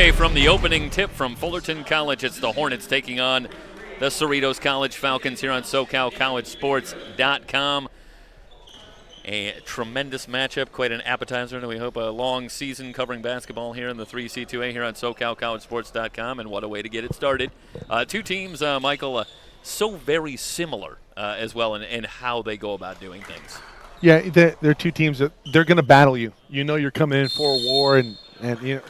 away from the opening tip from Fullerton College. It's the Hornets taking on the Cerritos College Falcons here on SoCalCollegeSports.com. A tremendous matchup, quite an appetizer, and we hope a long season covering basketball here in the 3C2A here on SoCalCollegeSports.com, and what a way to get it started. Two teams, Michael, so very similar as well in how they go about doing things. Yeah, they're two teams that they're going to battle you. You know you're coming in for a war, and you know,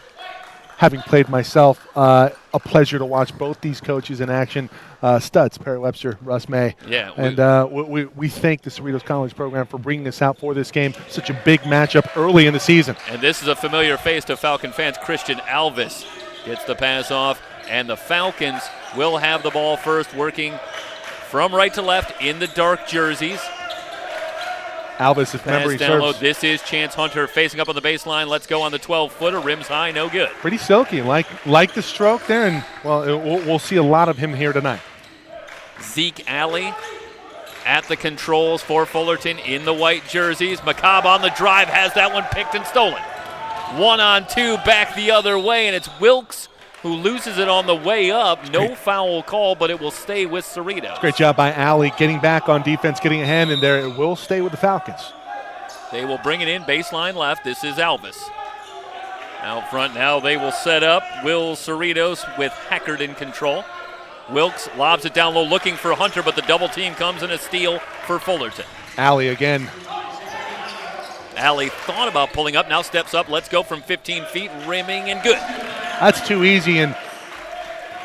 having played myself, a pleasure to watch both these coaches in action. Studs, Perry Webster, Russ May. Yeah. And we thank the Cerritos College program for bringing us out for this game. Such a big matchup early in the season. And this is a familiar face to Falcon fans. Christian Alvis gets the pass off, and the Falcons will have the ball first, working from right to left in the dark jerseys. Alvis, if memory serves. This is Chance Hunter facing up on the baseline. Let's go on the 12-footer. Rims high, no good. Pretty silky, like the stroke there, and we'll see a lot of him here tonight. Zeke Alley at the controls for Fullerton in the white jerseys. McCobb on the drive, has that one picked and stolen. 1-on-2, back the other way, and it's Wilkes who loses it on the way up. No foul call, but it will stay with Cerritos. Great job by Alley getting back on defense, getting a hand in there. It will stay with the Falcons. They will bring it in baseline left. This is Alvis. Out front now they will set up. Will Cerritos with Heckard in control. Wilkes lobs it down low looking for Hunter, but the double team comes in a steal for Fullerton. Alley again. Alley thought about pulling up, now steps up. Let's go from 15 feet, rimming and good. That's too easy, and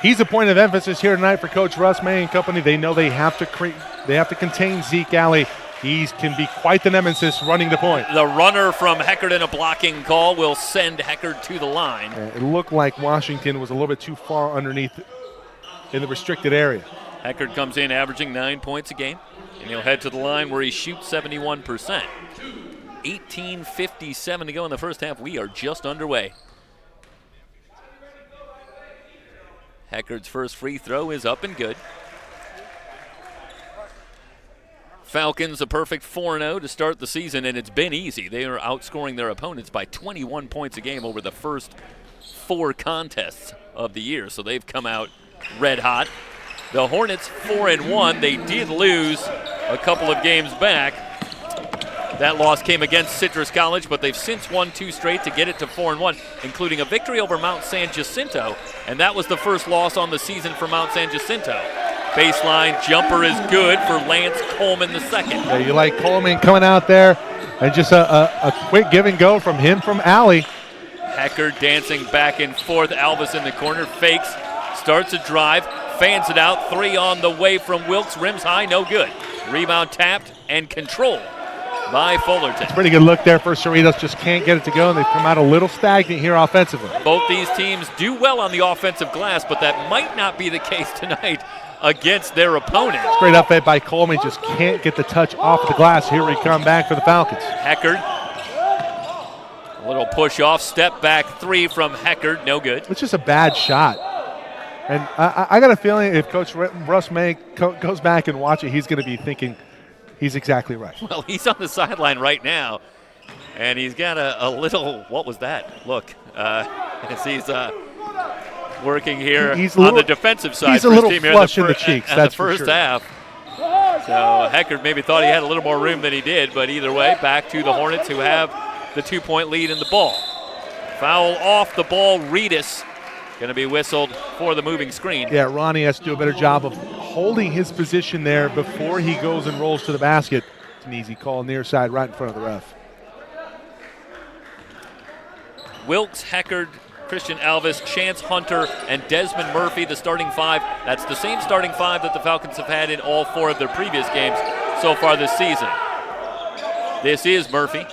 he's a point of emphasis here tonight for Coach Russ May and company. They know they have to contain Zeke Alley. He can be quite the nemesis running the point. The runner from Heckard in a blocking call will send Heckard to the line. It looked like Washington was a little bit too far underneath in the restricted area. Heckard comes in averaging 9 points a game, and he'll head to the line where he shoots 71%. 18:57 to go in the first half. We are just underway. Heckard's first free throw is up and good. Falcons a perfect 4-0 to start the season, and it's been easy. They are outscoring their opponents by 21 points a game over the first 4 contests of the year, so they've come out red hot. The Hornets 4-1. They did lose a couple of games back. That loss came against Citrus College, but they've since won 2 straight to get it to 4-1, including a victory over Mount San Jacinto, and that was the first loss on the season for Mount San Jacinto. Baseline jumper is good for Lance Coleman II. Yeah, you like Coleman coming out there, and just a quick give and go from him from Alley. Heckard dancing back and forth. Alvis in the corner, fakes, starts a drive, fans it out. 3 on the way from Wilkes, rims high, no good. Rebound tapped and controlled by Fullerton. It's a pretty good look there for Cerritos. Just can't get it to go, and they've come out a little stagnant here offensively. Both these teams do well on the offensive glass, but that might not be the case tonight against their opponent. Great up by Coleman. Just can't get the touch off of the glass. Here we come back for the Falcons. Heckard. A little push off, step back 3 from Heckard, no good. It's just a bad shot. And I got a feeling if Coach Russ May goes back and watch it, he's going to be thinking, he's exactly right. Well, he's on the sideline right now, and he's got a little, what was that? Look, as he's working here on the defensive side. He's a little flush in the cheeks, that's the first half. So Heckard maybe thought he had a little more room than he did, but either way, back to the Hornets, who have the 2-point lead in the ball. Foul off the ball, Reedus going to be whistled for the moving screen. Yeah, Ronnie has to do a better job of holding his position there before he goes and rolls to the basket. It's an easy call near side right in front of the ref. Wilkes, Heckard, Christian Alvis, Chance Hunter, and Desmond Murphy, the starting 5. That's the same starting 5 that the Falcons have had in all 4 of their previous games so far this season. This is Murphy.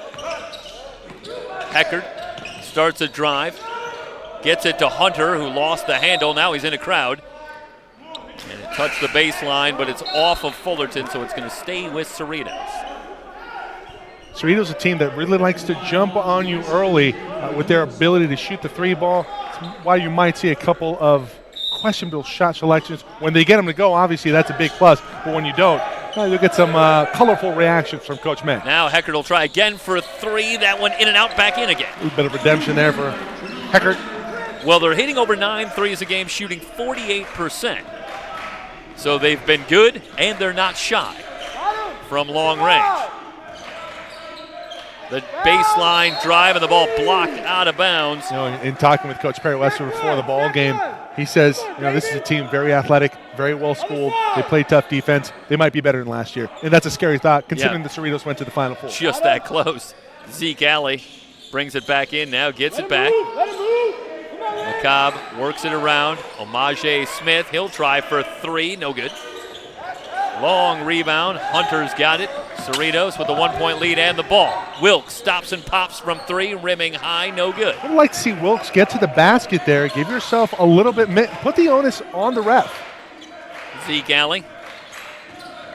Heckard starts a drive. Gets it to Hunter, who lost the handle. Now he's in a crowd. And it touched the baseline, but it's off of Fullerton, so it's going to stay with Cerritos. Cerritos is a team that really likes to jump on you early with their ability to shoot the 3 ball. That's why you might see a couple of questionable shot selections. When they get them to go, obviously that's a big plus. But when you don't, you'll get some colorful reactions from Coach May. Now Heckard will try again for 3. That one in and out, back in again. A bit of redemption there for Heckard. Well, they're hitting over 9 threes a game, shooting 48%. So they've been good, and they're not shy from long range. The baseline drive and the ball blocked out of bounds. You know, in talking with Coach Perry Wester before the ball game, he says, you know, this is a team very athletic, very well schooled. They play tough defense. They might be better than last year, and that's a scary thought considering the Cerritos went to the Final Four. Just that close. Zeke Alley brings it back in now, gets it back. McCobb works it around. Omaje Smith, he'll try for 3, no good. Long rebound, Hunter's got it. Cerritos with the 1-point lead and the ball. Wilkes stops and pops from 3, rimming high, no good. I'd like to see Wilkes get to the basket there. Give yourself a little bit, put the onus on the ref. Zeke Alley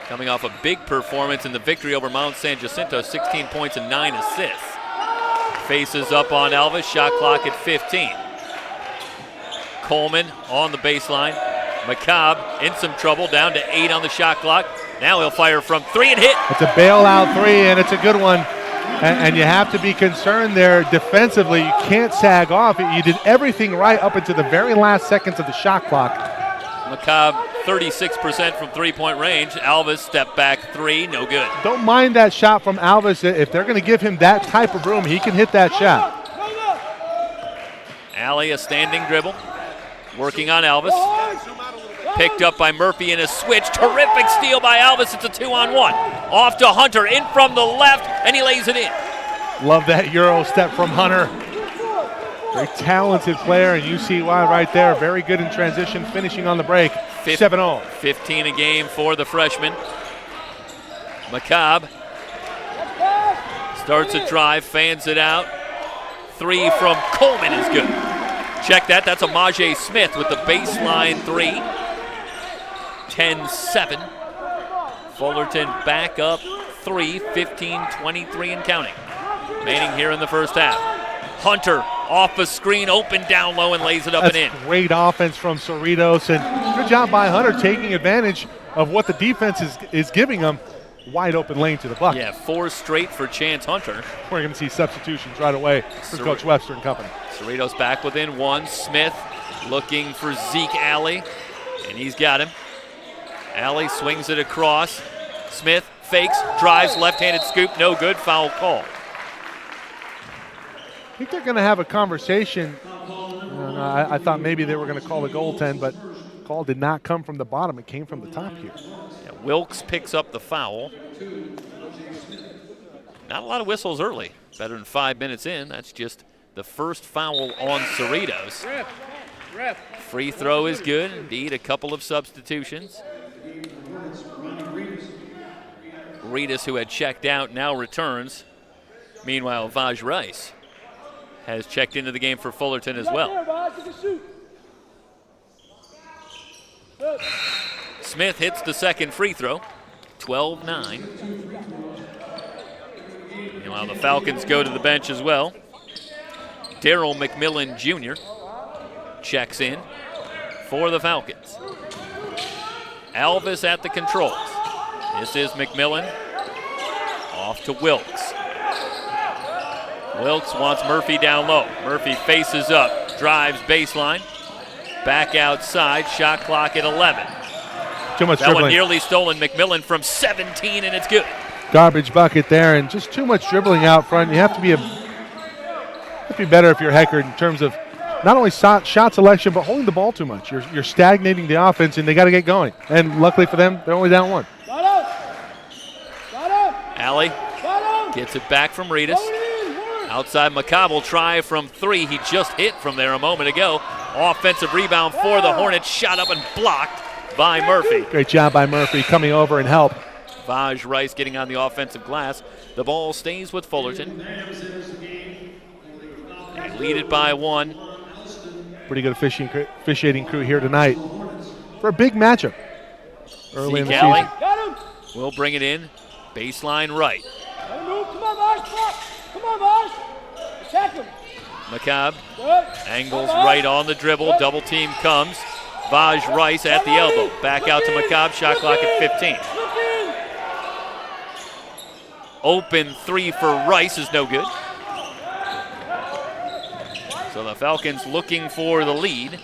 coming off a big performance in the victory over Mount San Jacinto, 16 points and 9 assists. Faces up on Alvis, shot clock at 15. Coleman on the baseline. McCobb in some trouble, down to 8 on the shot clock. Now he'll fire from 3 and hit. It's a bailout 3, and it's a good one. And you have to be concerned there defensively. You can't sag off. You did everything right up into the very last seconds of the shot clock. McCobb, 36% from three-point range. Alvis step back 3, no good. Don't mind that shot from Alvis. If they're going to give him that type of room, he can hit that shot. Alley, a standing dribble. Working on Alvis. Picked up by Murphy in a switch. Terrific steal by Alvis. It's a 2-on-1. Off to Hunter, in from the left, and he lays it in. Love that Euro step from Hunter. Very talented player, and you see why right there. Very good in transition, finishing on the break. 7-0. 15 a game for the freshman. McCobb starts a drive, fans it out. 3 from Coleman is good. Check that. That's Omaje Smith with the baseline 3. 10-7. Fullerton back up 3, 15-23 and counting. Remaining here in the first half. Hunter off a screen, open down low and lays it up and in. Great offense from Cerritos, and good job by Hunter taking advantage of what the defense is giving them. Wide open lane to the bucket. Yeah, 4 straight for Chance Hunter. We're going to see substitutions right away for Coach Webster and company. Cerritos back within 1. Smith looking for Zeke Alley, and he's got him. Alley swings it across. Smith fakes, drives, left-handed scoop, no good, foul call. I think they're going to have a conversation. I thought maybe they were going to call the goaltend, but the call did not come from the bottom. It came from the top here. Yeah, Wilkes picks up the foul. Not a lot of whistles early. Better than 5 minutes in. That's just the first foul on Cerritos. Free throw is good. Indeed, a couple of substitutions. Cerritos, who had checked out, now returns. Meanwhile, Vaj Rice has checked into the game for Fullerton as well. Smith hits the second free throw, 12-9. Meanwhile, the Falcons go to the bench as well. Darryl McMillan Jr. checks in for the Falcons. Alvis at the controls. This is McMillan. Off to Wilkes. Wilkes wants Murphy down low. Murphy faces up, drives baseline. Back outside, shot clock at 11. Too much that dribbling. One nearly stolen. McMillan from 17, and it's good. Garbage bucket there, and just too much dribbling out front. You have to be better if you're Heckard in terms of not only shot selection, but holding the ball too much. You're stagnating the offense, and they got to get going. And luckily for them, they're only down 1. Alley gets it back from Reedus. Outside, McCobb will try from 3. He just hit from there a moment ago. Offensive rebound for the Hornets. Shot up and blocked by Murphy. Great job by Murphy coming over and help. Vaj Rice getting on the offensive glass. The ball stays with Fullerton. They lead it by 1. Pretty good officiating crew here tonight for a big matchup early in the season. Will bring it in. Baseline right. Come on, boys. Attack him. McCobb angles right on the dribble. Double team comes. Vaj Rice at the elbow. Back out to McCobb. Shot clock at 15. Open 3 for Rice is no good. So the Falcons looking for the lead.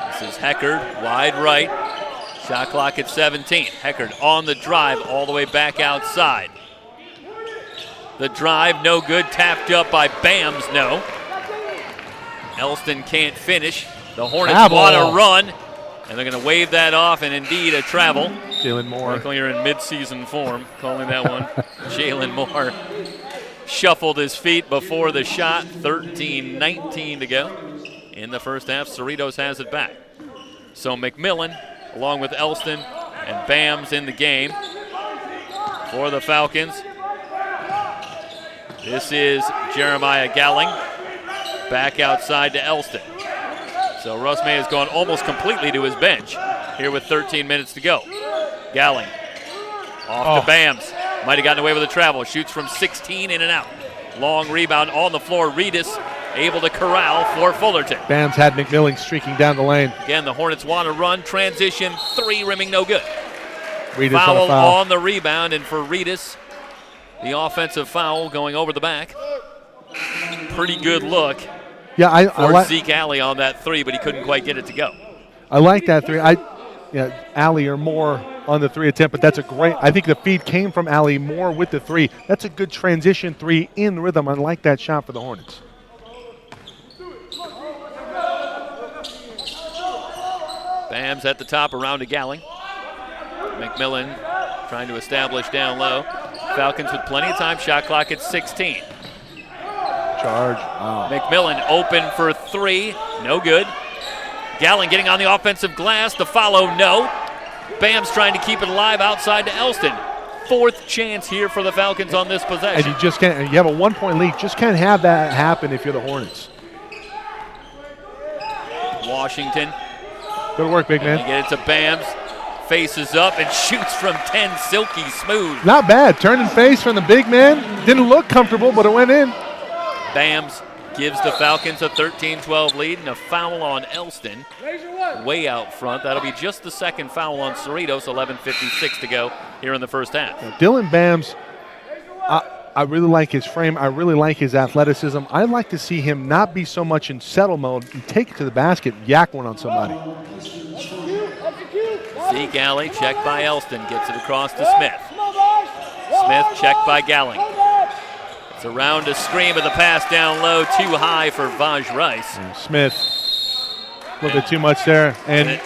This is Heckard, wide right. Shot clock at 17. Heckard on the drive all the way back outside. The drive, no good. Tapped up by Bams, no. Elston can't finish. The Hornets want to run, and they're going to wave that off, and indeed a travel. Jalen Moore. Michael, you're in mid-season form, calling that one. Jalen Moore shuffled his feet before the shot. 13-19 to go in the first half. Cerritos has it back. So McMillan, along with Elston and Bams in the game for the Falcons. This is Jeremiah Gowling back outside to Elston. So Russ May has gone almost completely to his bench here with 13 minutes to go. Gowling off to Bams. Might have gotten away with a travel. Shoots from 16, in and out. Long rebound on the floor. Reedus able to corral for Fullerton. Bams had McMillan streaking down the lane. Again, the Hornets want to run. Transition, three, rimming no good. Reedus Foul on the rebound, and for Reedus, the offensive foul going over the back. Pretty good look for Zeke Alley on that three, but he couldn't quite get it to go. I like that three. Alley or Moore on the three attempt, but that's a great. I think the feed came from Alley Moore with the three. That's a good transition three in rhythm. I like that shot for the Hornets. Bams at the top, around to Gowling. McMillan trying to establish down low. Falcons with plenty of time. Shot clock at 16. Charge. McMillan open for three. No good. Gowling getting on the offensive glass. The follow, no. Bams trying to keep it alive outside to Elston. Fourth chance here for the Falcons on this possession. And you just can't. You have a 1-point lead. Just can't have that happen if you're the Hornets. Washington. Good work, big man. Get it to Bams. Faces up and shoots from 10, silky smooth. Not bad. Turn and face from the big man. Didn't look comfortable, but it went in. Bams gives the Falcons a 13-12 lead, and a foul on Elston way out front. That'll be just the second foul on Cerritos. 11:56 to go here in the first half. Dylan Bams, I really like his frame. I really like his athleticism. I'd like to see him not be so much in settle mode and take it to the basket, yak one on somebody. Zeke Alley, checked by Elston, gets it across to Smith. Smith checked by Gowling. It's around to scream, but the pass down low, too high for Vaj Rice. And Smith, a little bit too much there. And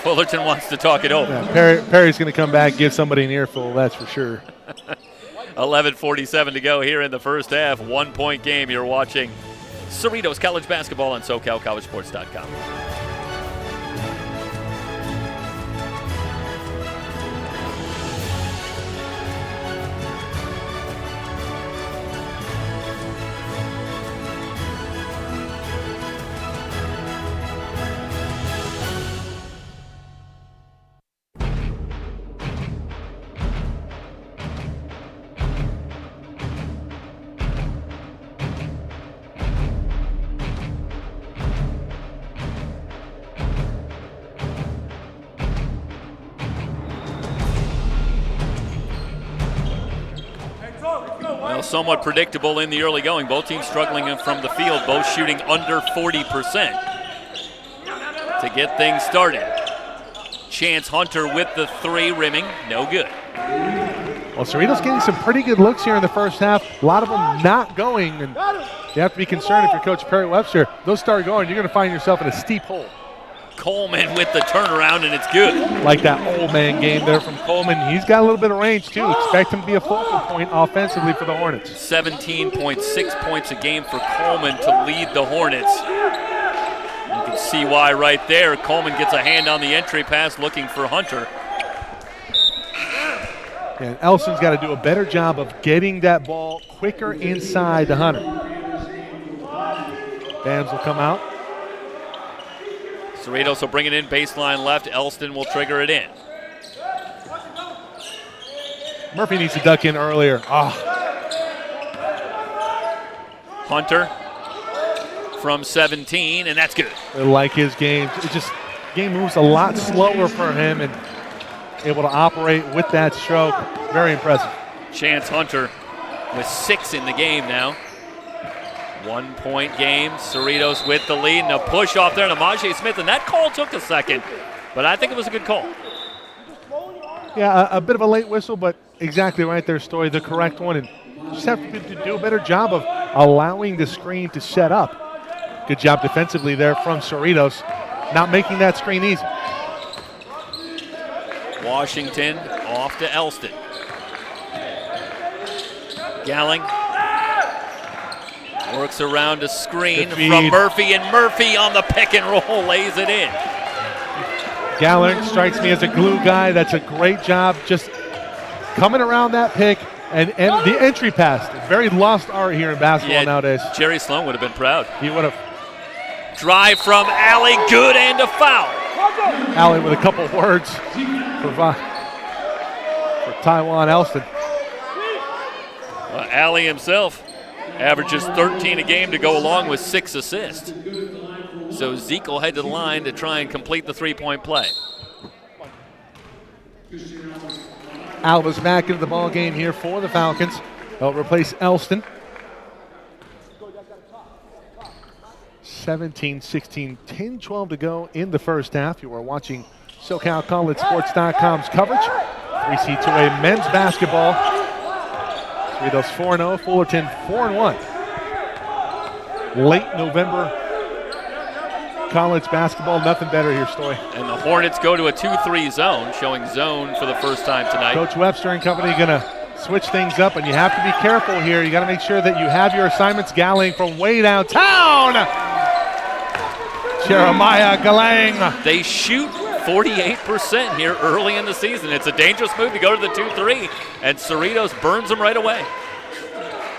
Fullerton wants to talk it over. Yeah, Perry's going to come back, give somebody an earful, that's for sure. 11:47 to go here in the first half. 1-point game. You're watching Cerritos College Basketball on SoCalCollegeSports.com. Somewhat predictable in the early going. Both teams struggling from the field, both shooting under 40% to get things started. Chance Hunter with the three, rimming, no good. Well, Cerritos getting some pretty good looks here in the first half. A lot of them not going, and you have to be concerned if you're Coach Perry Webster. Those start going, you're going to find yourself in a steep hole. Coleman with the turnaround, and it's good. Like that old man game there from Coleman. He's got a little bit of range, too. Expect him to be a focal point offensively for the Hornets. 17.6 points a game for Coleman to lead the Hornets. You can see why right there. Coleman gets a hand on the entry pass looking for Hunter. And Elston's got to do a better job of getting that ball quicker inside to Hunter. Bams will come out. Cerritos will bring it in, baseline left. Elston will trigger it in. Murphy needs to duck in earlier. Hunter from 17, and that's good. I like his game. Game moves a lot slower for him and able to operate with that stroke. Very impressive. Chance Hunter with 6 in the game now. 1 point game. Cerritos with the lead and a push off there to Maje Smith, and that call took a second, but I think it was a good call. Yeah, a bit of a late whistle, but exactly right there, Story, the correct one. And just have to do a better job of allowing the screen to set up. Good job defensively there from Cerritos, not making that screen easy. Washington off to Elston. Galling works around a screen from Murphy, and Murphy on the pick and roll lays it in. Galling strikes me as a glue guy. That's a great job just coming around that pick and the entry pass. Very lost art here in basketball nowadays. Jerry Sloan would have been proud. He would have. Drive from Alley, good, and a foul. Alley with a couple words for Taiwan Elston. Alley himself averages 13 a game to go along with 6 assists. So Zeke will head to the line to try and complete the 3-point play. Alva's back into the ball game here for the Falcons. They'll replace Elston. 17-16, 10-12 to go in the first half. You are watching SoCalCollegeSports.com's coverage. 3C2A men's basketball. Cerritos 4-0, Fullerton 4-1. Late November college basketball, nothing better here, Stoy. And the Hornets go to a 2-3 zone, showing zone for the first time tonight. Coach Webster and company going to switch things up, and you have to be careful here. You got to make sure that you have your assignments. Galling from way downtown. Jeremiah Gallang. They shoot 48% here early in the season. It's a dangerous move to go to the 2-3, and Cerritos burns them right away.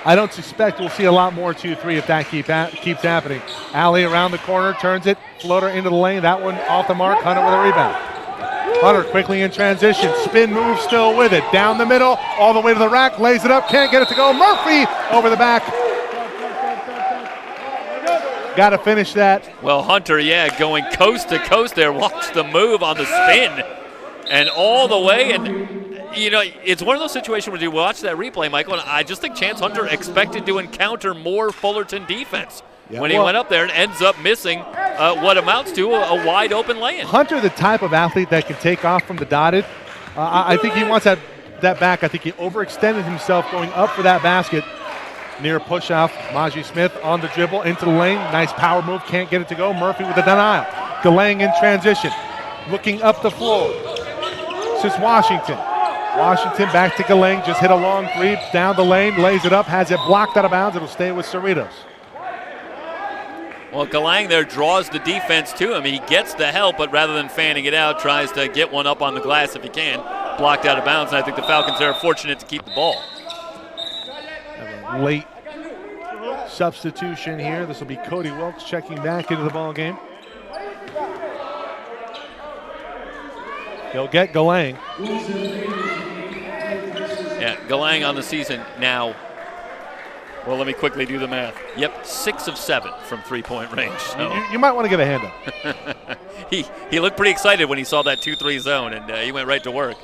I don't suspect we'll see a lot more 2-3 if that keeps happening. Alley around the corner, turns it, floater into the lane. That one off the mark, Hunter with a rebound. Hunter quickly in transition, spin move still with it. Down the middle, all the way to the rack, lays it up, can't get it to go. Murphy over the back. Got to finish that. Well, Hunter, going coast to coast there. Watch the move on the spin. And all the way, and it's one of those situations where you watch that replay, Michael, and I just think Chance Hunter expected to encounter more Fullerton defense when he went up there and ends up missing what amounts to a wide open lay-in. Hunter, the type of athlete that can take off from the dotted. I think he wants that back. I think he overextended himself going up for that basket. Near push-off, Maje Smith on the dribble into the lane. Nice power move, can't get it to go. Murphy with the denial. Gallang in transition, looking up the floor. This is Washington. Washington back to Gallang, just hit a long three, down the lane, lays it up, has it blocked out of bounds. It'll stay with Cerritos. Well, Gallang there draws the defense to him. He gets the help, but rather than fanning it out, tries to get one up on the glass if he can. Blocked out of bounds, and I think the Falcons are fortunate to keep the ball. Late substitution here. This will be Cody Wilkes checking back into the ball game. He'll get Gallang. Yeah, Gallang on the season now. Well, let me quickly do the math. Yep, 6 of 7 from 3-point range. So. You might want to give a hand up. He looked pretty excited when he saw that 2-3 zone, and he went right to work.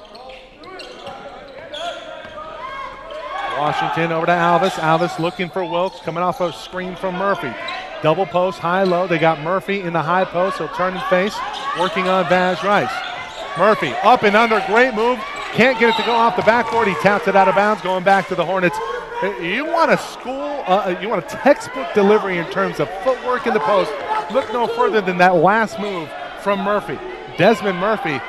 Washington over to Alvis. Alvis looking for Wilkes, coming off a screen from Murphy. Double post, high-low. They got Murphy in the high post. He'll turn and face, working on Vaz Rice. Murphy up and under, great move. Can't get it to go off the backboard. He taps it out of bounds, going back to the Hornets. You want a textbook delivery in terms of footwork in the post. Look no further than that last move from Murphy. Desmond Murphy.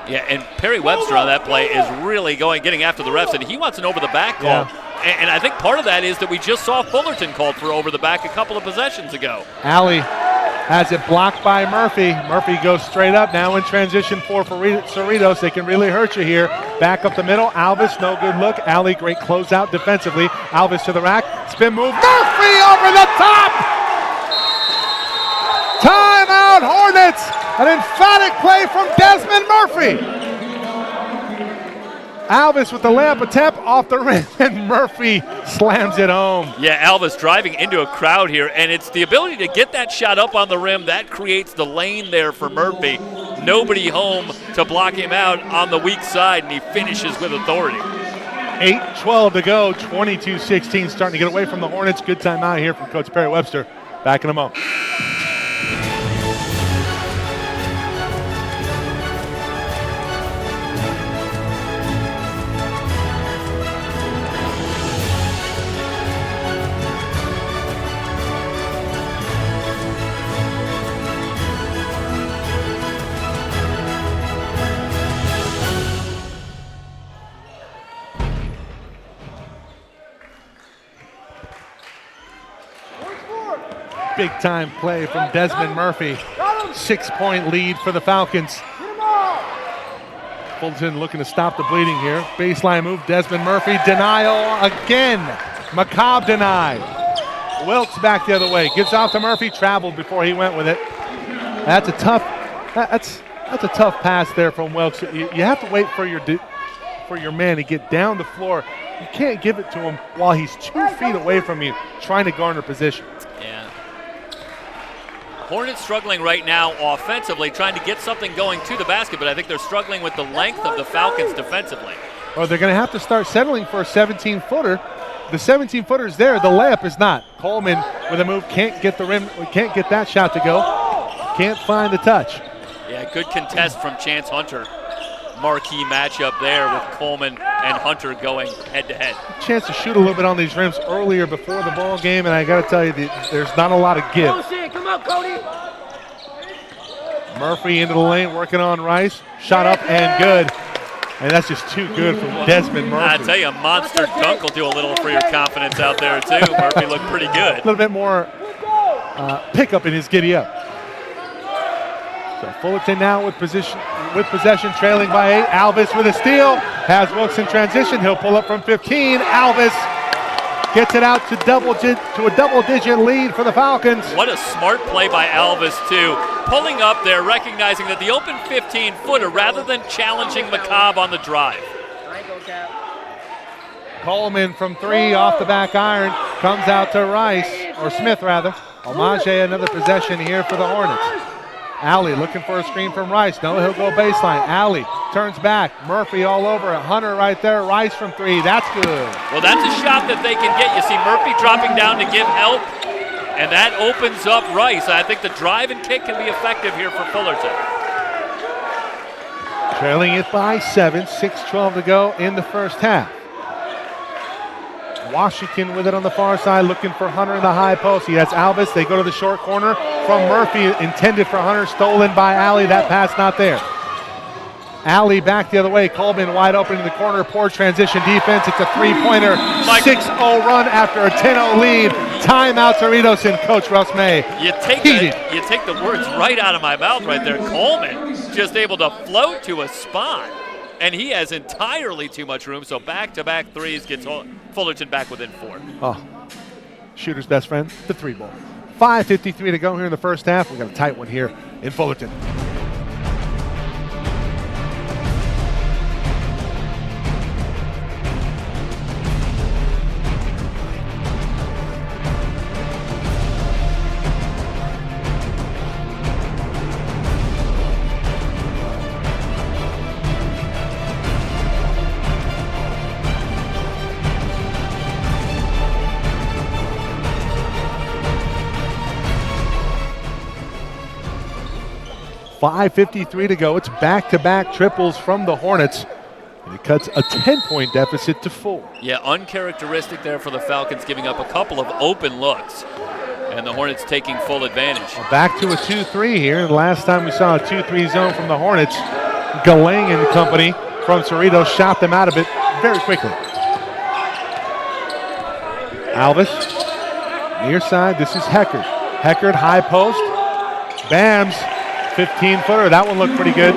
Yeah, and Perry Webster on that play is really getting after the refs, and he wants an over-the-back call. Yeah. And I think part of that is that we just saw Fullerton called for over-the-back a couple of possessions ago. Alley has it blocked by Murphy. Murphy goes straight up, now in transition for Cerritos. They can really hurt you here. Back up the middle, Alvis, no good look. Alley, great closeout defensively. Alvis to the rack, spin move, Murphy over the top! Timeout, Hornets! An emphatic play from Desmond Murphy. Alvis with the layup attempt off the rim, and Murphy slams it home. Yeah, Alvis driving into a crowd here, and it's the ability to get that shot up on the rim that creates the lane there for Murphy. Nobody home to block him out on the weak side, and he finishes with authority. 8:12 to go, 22-16, starting to get away from the Hornets. Good timeout here from Coach Perry Webster. Back in a moment. Big time play from Desmond Murphy. 6-point lead for the Falcons. Fullerton looking to stop the bleeding here. Baseline move, Desmond Murphy. Denial again. McCobb denied. Wilkes back the other way. Gives off to Murphy. Traveled before he went with it. That's a tough pass there from Wilkes. You have to wait for your man to get down the floor. You can't give it to him while he's 2 feet away from you trying to garner position. Yeah. Hornets struggling right now offensively, trying to get something going to the basket, but I think they're struggling with the length of the Falcons defensively. Well, they're going to have to start settling for a 17-footer. The 17-footer is there. The layup is not. Coleman with a move can't get the rim, can't get that shot to go. Can't find the touch. Yeah, good contest from Chance Hunter. Marquee matchup there with Coleman and Hunter going head-to-head. Chance to shoot a little bit on these rims earlier before the ball game, and I got to tell you, there's not a lot of give. Come on, Cody. Murphy into the lane, working on Rice. Shot up and good. And that's just too good from Desmond Murphy. I tell you, a monster dunk will do a little for your confidence out there, too. Murphy looked pretty good. A little bit more pickup in his giddy-up. So Fullerton now with possession, trailing by 8. Alvis with a steal. Has Wilkes in transition. He'll pull up from 15. Alvis gets it out to a double-digit lead for the Falcons. What a smart play by Alvis, too. Pulling up there, recognizing that the open 15-footer, rather than challenging McCobb on the drive. Coleman from 3 off the back iron. Comes out to Rice, or Smith rather. Omaje another possession here for the Hornets. Alley looking for a screen from Rice. No, he'll go baseline. Alley turns back. Murphy all over it. Hunter right there. Rice from 3. That's good. Well, that's a shot that they can get. You see Murphy dropping down to give help, and that opens up Rice. I think the drive and kick can be effective here for Fullerton. Trailing it by 7. 6:12 to go in the first half. Washington with it on the far side, looking for Hunter in the high post. He has Alvis. They go to the short corner from Murphy, intended for Hunter, stolen by Alley. That pass not there. Alley back the other way. Coleman wide open in the corner. Poor transition defense. It's a three-pointer. 6-0 run after a 10-0 lead. Timeout Cerritos and Coach Russ May. You take the words right out of my mouth right there. Coleman just able to float to a spot. And he has entirely too much room, so back-to-back threes gets Fullerton back within 4. Oh, shooter's best friend, the 3-ball. 5:53 to go here in the first half. We've got a tight one here in Fullerton. 5:53 to go. It's back-to-back triples from the Hornets. And it cuts a 10-point deficit to 4. Yeah, uncharacteristic there for the Falcons, giving up a couple of open looks. And the Hornets taking full advantage. Well, back to a 2-3 here. And last time we saw a 2-3 zone from the Hornets, Galang and company from Cerritos shot them out of it very quickly. Alvis, near side. This is Heckard. Heckard, high post. Bams, 15-footer. That one looked pretty good.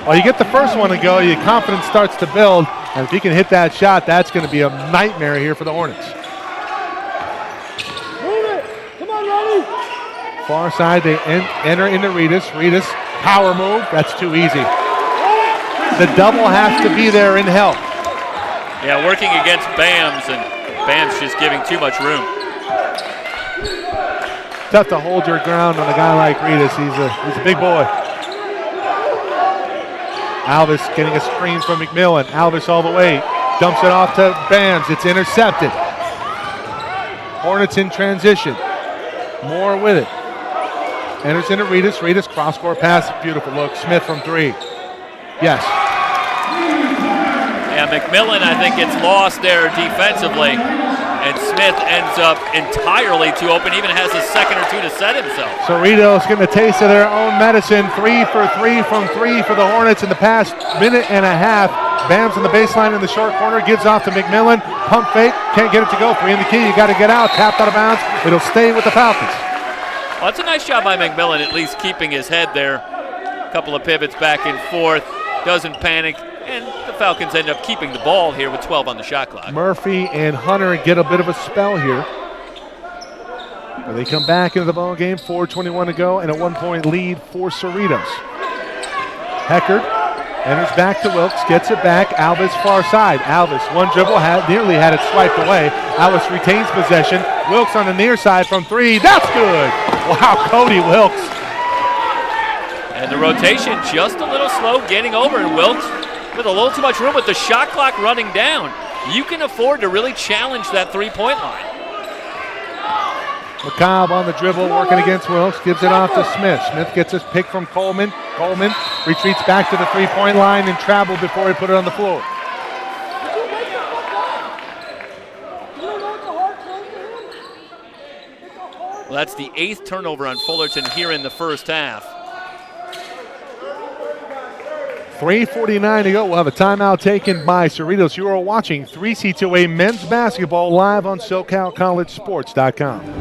Well, you get the first one to go, your confidence starts to build, and if you can hit that shot, that's going to be a nightmare here for the Hornets. Move it. Come on, Ronnie. Far side, they enter into Cerritos. Cerritos, power move. That's too easy. The double has to be there in help. Yeah, working against Bams, and Bams just giving too much room. Tough to hold your ground on a guy like Cerritos. He's a big boy. Alvis getting a screen from McMillan. Alvis all the way. Dumps it off to Bams. It's intercepted. Hornets in transition. Moore with it. Enters into Cerritos. Cerritos cross-court pass. Beautiful look. Smith from 3. Yes. Yeah, McMillan, I think, gets lost there defensively. And Smith ends up entirely too open, even has a second or two to set himself. Cerritos getting a taste of their own medicine. 3 for 3 from 3 for the Hornets in the past minute and a half. Bams on the baseline in the short corner, gives off to McMillan. Pump fake, can't get it to go. 3 in the key, you got to get out. Tapped out of bounds. It'll stay with the Falcons. Well, it's a nice job by McMillan, at least keeping his head there. A couple of pivots back and forth, doesn't panic, and the Falcons end up keeping the ball here with 12 on the shot clock. Murphy and Hunter get a bit of a spell here. But they come back into the ball game, 4:21 to go, and a 1-point lead for Cerritos. Heckard enters back to Wilkes, gets it back. Alvis far side. Alvis, one dribble, nearly had it swiped away. Alvis retains possession. Wilkes on the near side from 3. That's good. Wow, Cody Wilkes. And the rotation just a little slow getting over, and Wilkes with a little too much room with the shot clock running down. You can afford to really challenge that three-point line. McCobb on the dribble, working against Wilkes, gives it off to Smith. Smith gets his pick from Coleman. Coleman retreats back to the three-point line and traveled before he put it on the floor. Well, that's the 8th turnover on Fullerton here in the first half. 3:49 to go. We'll have a timeout taken by Cerritos. You are watching 3C2A men's basketball live on SoCalCollegeSports.com.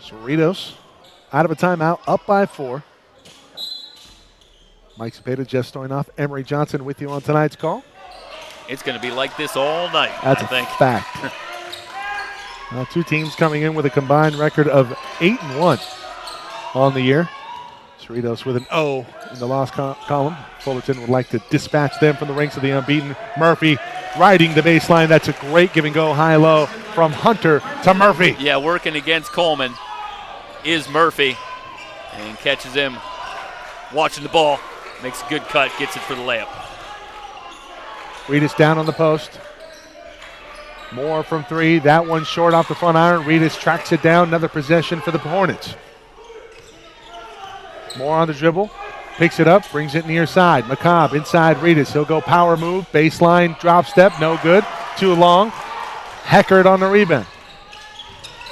Cerritos out of a timeout, up by 4. Mike Cepeda, Jeff Stoynoff, Emery Johnson with you on tonight's call. It's going to be like this all night, That's I think. A fact. Now, 2 teams coming in with a combined record of 8-1 on the year. Cerritos with an O in the loss column. Fullerton would like to dispatch them from the ranks of the unbeaten. Murphy riding the baseline. That's a great give and go high-low from Hunter to Murphy. Yeah, working against Coleman is Murphy, and catches him watching the ball. Makes a good cut, gets it for the layup. Cerritos down on the post. Moore from 3. That one short off the front iron. Cerritos tracks it down. Another possession for the Hornets. Moore on the dribble. Picks it up, brings it near side. McCobb inside Cerritos. He'll go power move. Baseline drop step. No good. Too long. Heckard on the rebound.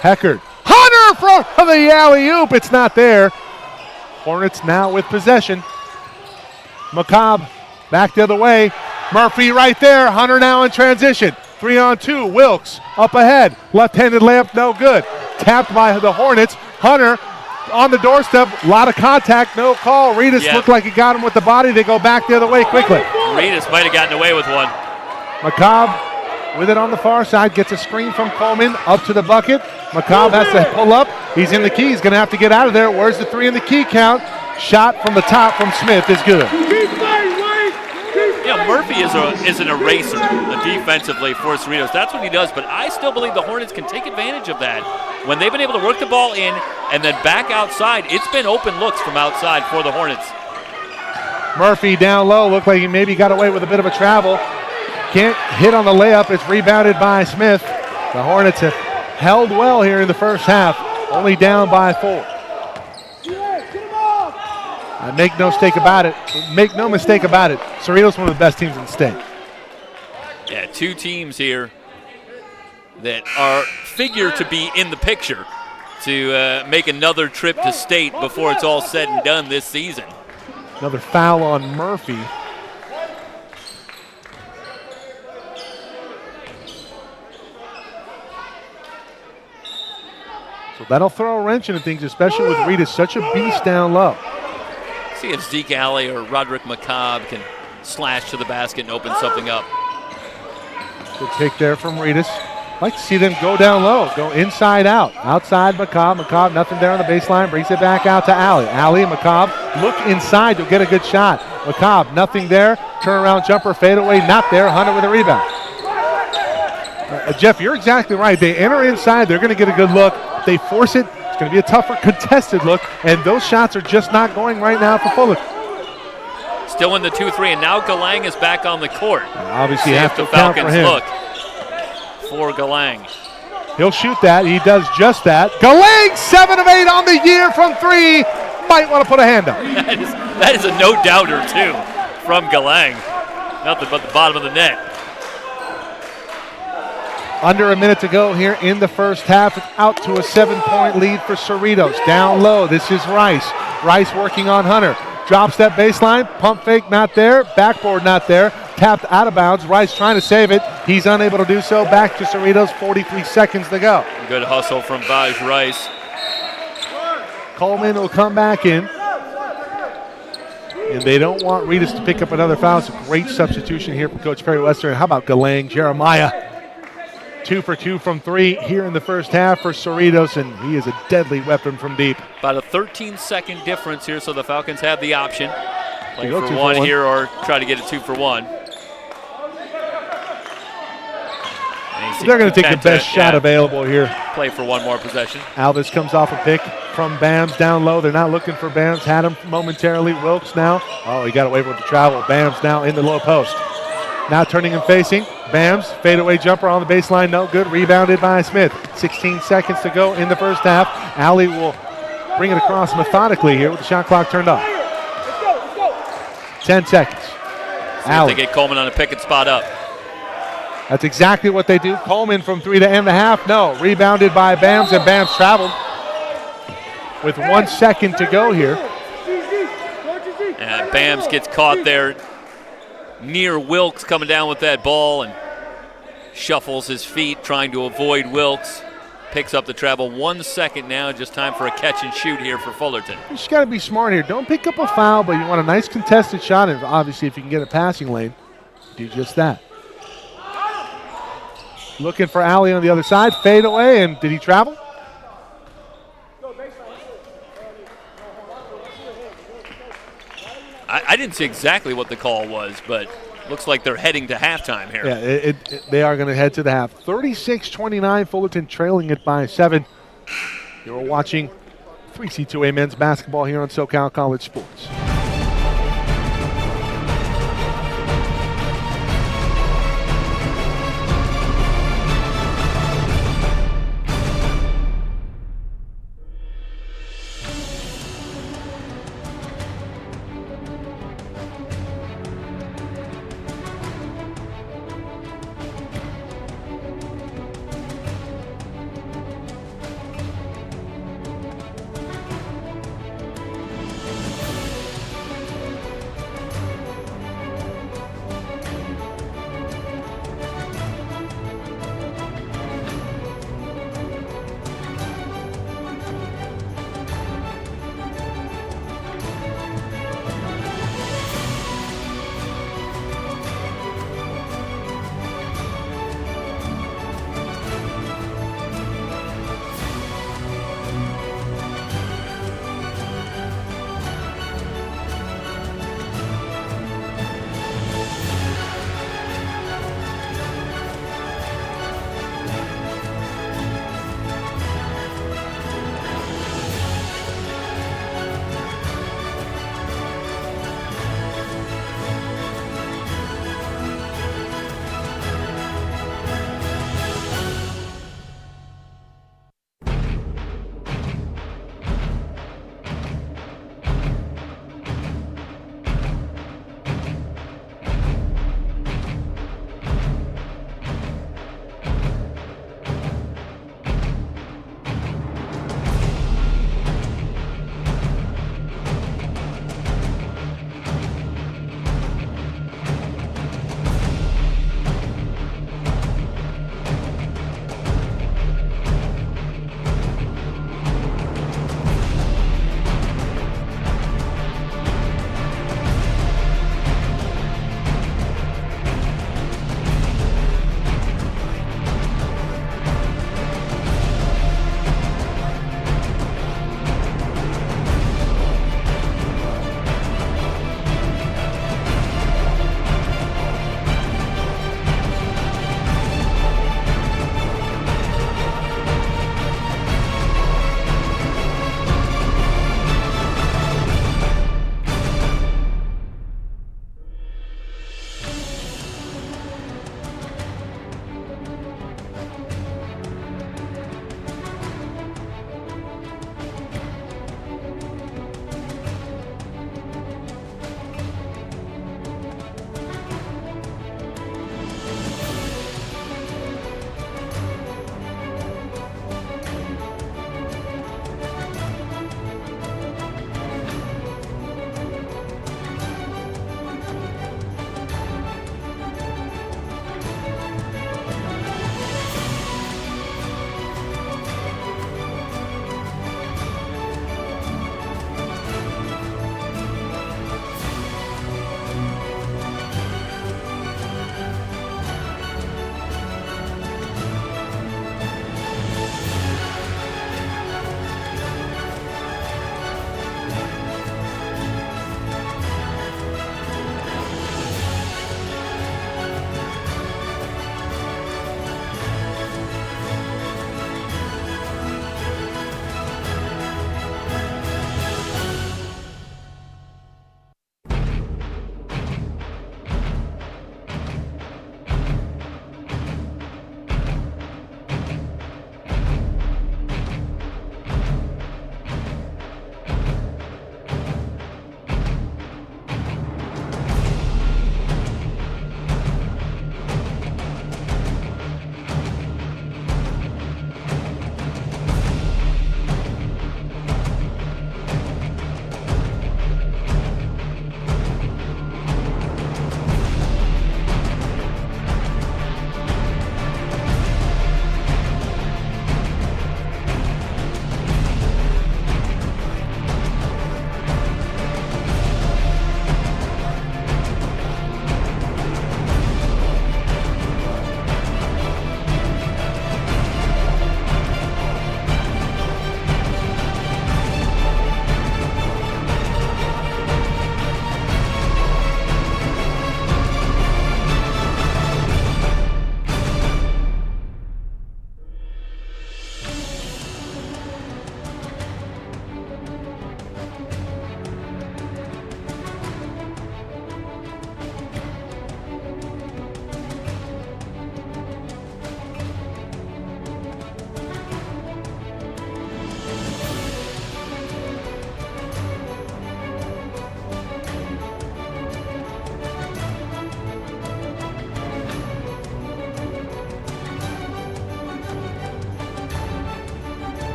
Heckard. Hunter from the alley-oop. It's not there. Hornets now with possession. McCobb back the other way. Murphy right there. Hunter now in transition. 3-on-2. Wilkes up ahead. Left-handed layup, no good. Tapped by the Hornets. Hunter on the doorstep. A lot of contact, no call. Cerritos looked like he got him with the body. They go back the other way quickly. Cerritos might have gotten away with one. McCobb with it on the far side. Gets a screen from Coleman up to the bucket. McCobb has to pull up. He's in the key. He's going to have to get out of there. Where's the 3 in the key count? Shot from the top from Smith is good. Yeah, Murphy is an eraser defensively for Cerritos. That's what he does, but I still believe the Hornets can take advantage of that. When they've been able to work the ball in and then back outside, it's been open looks from outside for the Hornets. Murphy down low. Looked like he maybe got away with a bit of a travel. Can't hit on the layup. It's rebounded by Smith. The Hornets have held well here in the first half, only down by 4. Make no mistake about it. Cerritos one of the best teams in the state. Yeah, 2 teams here that are figured to be in the picture to make another trip to state before it's all said and done this season. Another foul on Murphy. So that'll throw a wrench into things, especially with Reedus, such a beast down low. See if Zeke Alley or Roderick McCobb can slash to the basket and open something up. Good pick there from Reedus. Like to see them go down low, go inside out. Outside McCobb. McCobb, nothing there on the baseline, brings it back out to Alley. Alley and McCobb look inside, you'll get a good shot. McCobb, nothing there. Turnaround jumper, fadeaway, not there. Hunter with a rebound. Jeff, you're exactly right. They enter inside, they're going to get a good look. They force it, it's going to be a tougher contested look, and those shots are just not going right now for Fullerton. Still in the 2-3, and now Galang is back on the court. Obviously, See have if to the count for Falcons him. look for Galang. He'll shoot that. He does just that. Galang, 7 of 8 on the year from 3. Might want to put a hand up. That is a no-doubter, too, from Galang. Nothing but the bottom of the net. Under a minute to go here in the first half. It's out to a 7-point lead for Cerritos. Down low, this is Rice. Rice working on Hunter. Drops that baseline. Pump fake not there. Backboard not there. Tapped out of bounds. Rice trying to save it. He's unable to do so. Back to Cerritos. 43 seconds to go. Good hustle from Vaj Rice. Coleman will come back in. And they don't want Reedus to pick up another foul. It's a great substitution here from Coach Perry Wester. And how about Galang Jeremiah? 2 for 2 from 3 here in the first half for Cerritos, and he is a deadly weapon from deep. About a 13-second difference here, so the Falcons have the option. Play Go for 2 for one 1 here or try to get a 2 for 1. They're going to take the best shot available here. Play for one more possession. Alvis comes off a pick from Bams down low. They're not looking for Bams. Had him momentarily. Wilkes now. Oh, he got away with the travel. Bams now in the low post. Now turning and facing. Bams, fadeaway jumper on the baseline, no good. Rebounded by Smith. 16 seconds to go in the first half. Alley will bring it across methodically here with the shot clock turned off. 10 seconds. See if they get Coleman on a pick and spot up. That's exactly what they do. Coleman from 3 to end the half. No, rebounded by Bams, and Bams traveled with 1 second to go here. And Bams gets caught there near Wilkes coming down with that ball and shuffles his feet trying to avoid Wilkes. Picks up the travel. 1 second now, just time for a catch and shoot here for Fullerton. You just got to be smart here. Don't pick up a foul, but you want a nice contested shot, and obviously if you can get a passing lane, do just that. Looking for Alley on the other side. Fade away, and did he travel? I didn't see exactly what the call was, but looks like they're heading to halftime here. Yeah, they are going to head to the half. 36-29, Fullerton trailing it by 7. You're watching 3C2A men's basketball here on SoCal College Sports.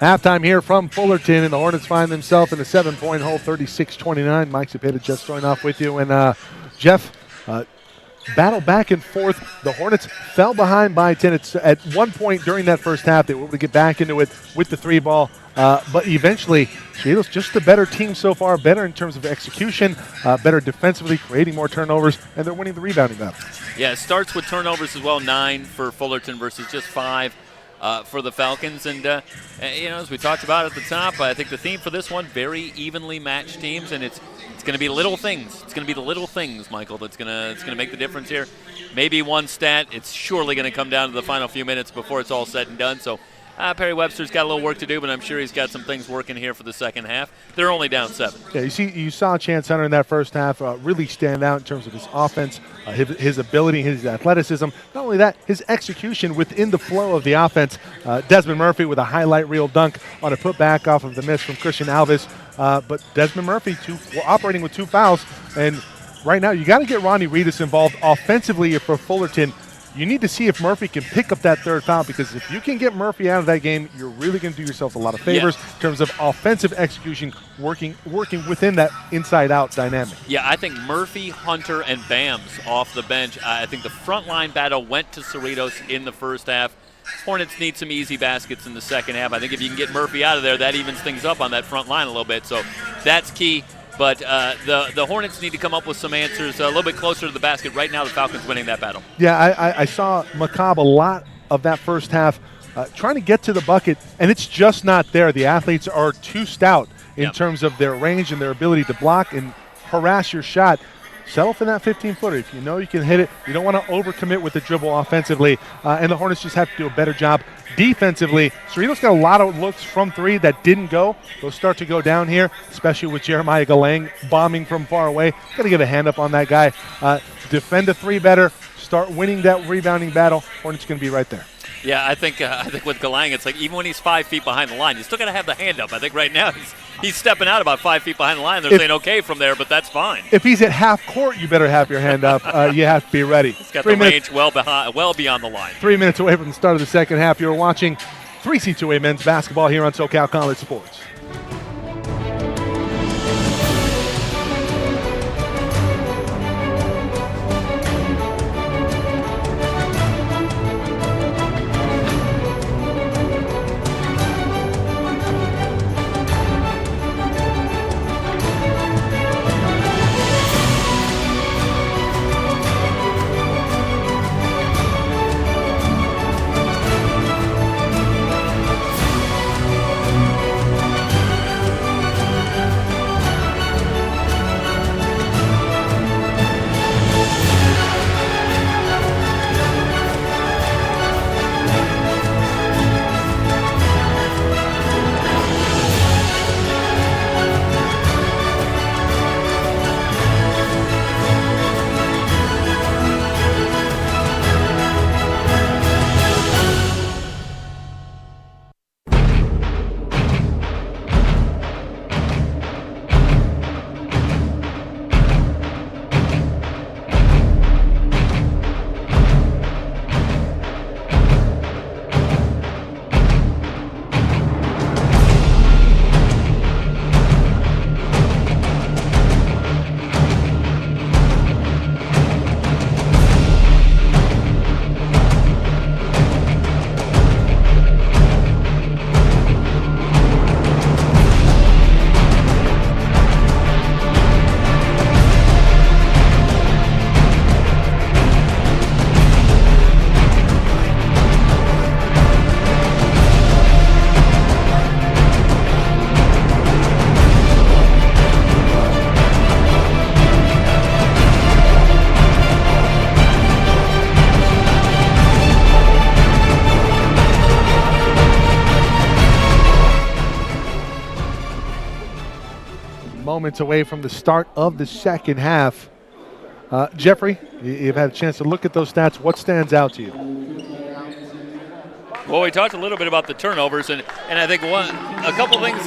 Halftime here from Fullerton, and the Hornets find themselves in a 7-point hole, 36-29. Mike Cepeda just joined off with you. And Jeff, battle back and forth. The Hornets fell behind by 10. It's at one point during that first half, they were able to get back into it with the three ball. But eventually, Cerritos just the better team so far, better in terms of execution, better defensively, creating more turnovers, and they're winning the rebounding battle. Yeah, it starts with turnovers as well, 9 for Fullerton versus just 5 for the Falcons. And, as we talked about at the top, I think the theme for this one, very evenly matched teams, and it's going to be little things. It's going to be the little things, Michael, that's going to make the difference here. Maybe one stat. It's surely going to come down to the final few minutes before it's all said and done. So Perry Webster's got a little work to do, but I'm sure he's got some things working here for the second half. They're only down 7. Yeah, you saw Chance Hunter in that first half really stand out in terms of his offense, his ability, his athleticism. Not only that, his execution within the flow of the offense. Desmond Murphy with a highlight reel dunk on a putback off of the miss from Christian Alves. But Desmond Murphy operating with 2 fouls. And right now, you got to get Ronnie Reedus involved offensively for Fullerton. You need to see if Murphy can pick up that third foul, because if you can get Murphy out of that game, you're really going to do yourself a lot of favors in terms of offensive execution, working within that inside-out dynamic. Yeah, I think Murphy, Hunter, and Bams off the bench. I think the front line battle went to Cerritos in the first half. Hornets need some easy baskets in the second half. I think if you can get Murphy out of there, that evens things up on that front line a little bit. So that's key. But the Hornets need to come up with some answers a little bit closer to the basket. Right now, the Falcons winning that battle. Yeah, I saw McCobb a lot of that first half trying to get to the bucket, and it's just not there. The athletes are too stout in terms of their range and their ability to block and harass your shot. Settle for that 15-footer. If you know you can hit it, you don't want to overcommit with the dribble offensively. And the Hornets just have to do a better job defensively. Cerritos got a lot of looks from 3 that didn't go. Those start to go down here, especially with Jeremiah Galang bombing from far away. Got to get a hand up on that guy. Defend the 3 better. Start winning that rebounding battle. Hornets going to be right there. Yeah, I think with Galang, it's like even when he's 5 feet behind the line, you still got to have the hand up. I think right now he's stepping out about 5 feet behind the line. They're saying okay from there, but that's fine. If he's at half court, you better have your hand up. You have to be ready. He's got the range well beyond the line. 3 minutes away from the start of the second half. You're watching 3C2A men's basketball here on SoCal College Sports. Moments away from the start of the second half. Jeffrey, you've had a chance to look at those stats. What stands out to you? Well, we talked a little bit about the turnovers, and I think a couple things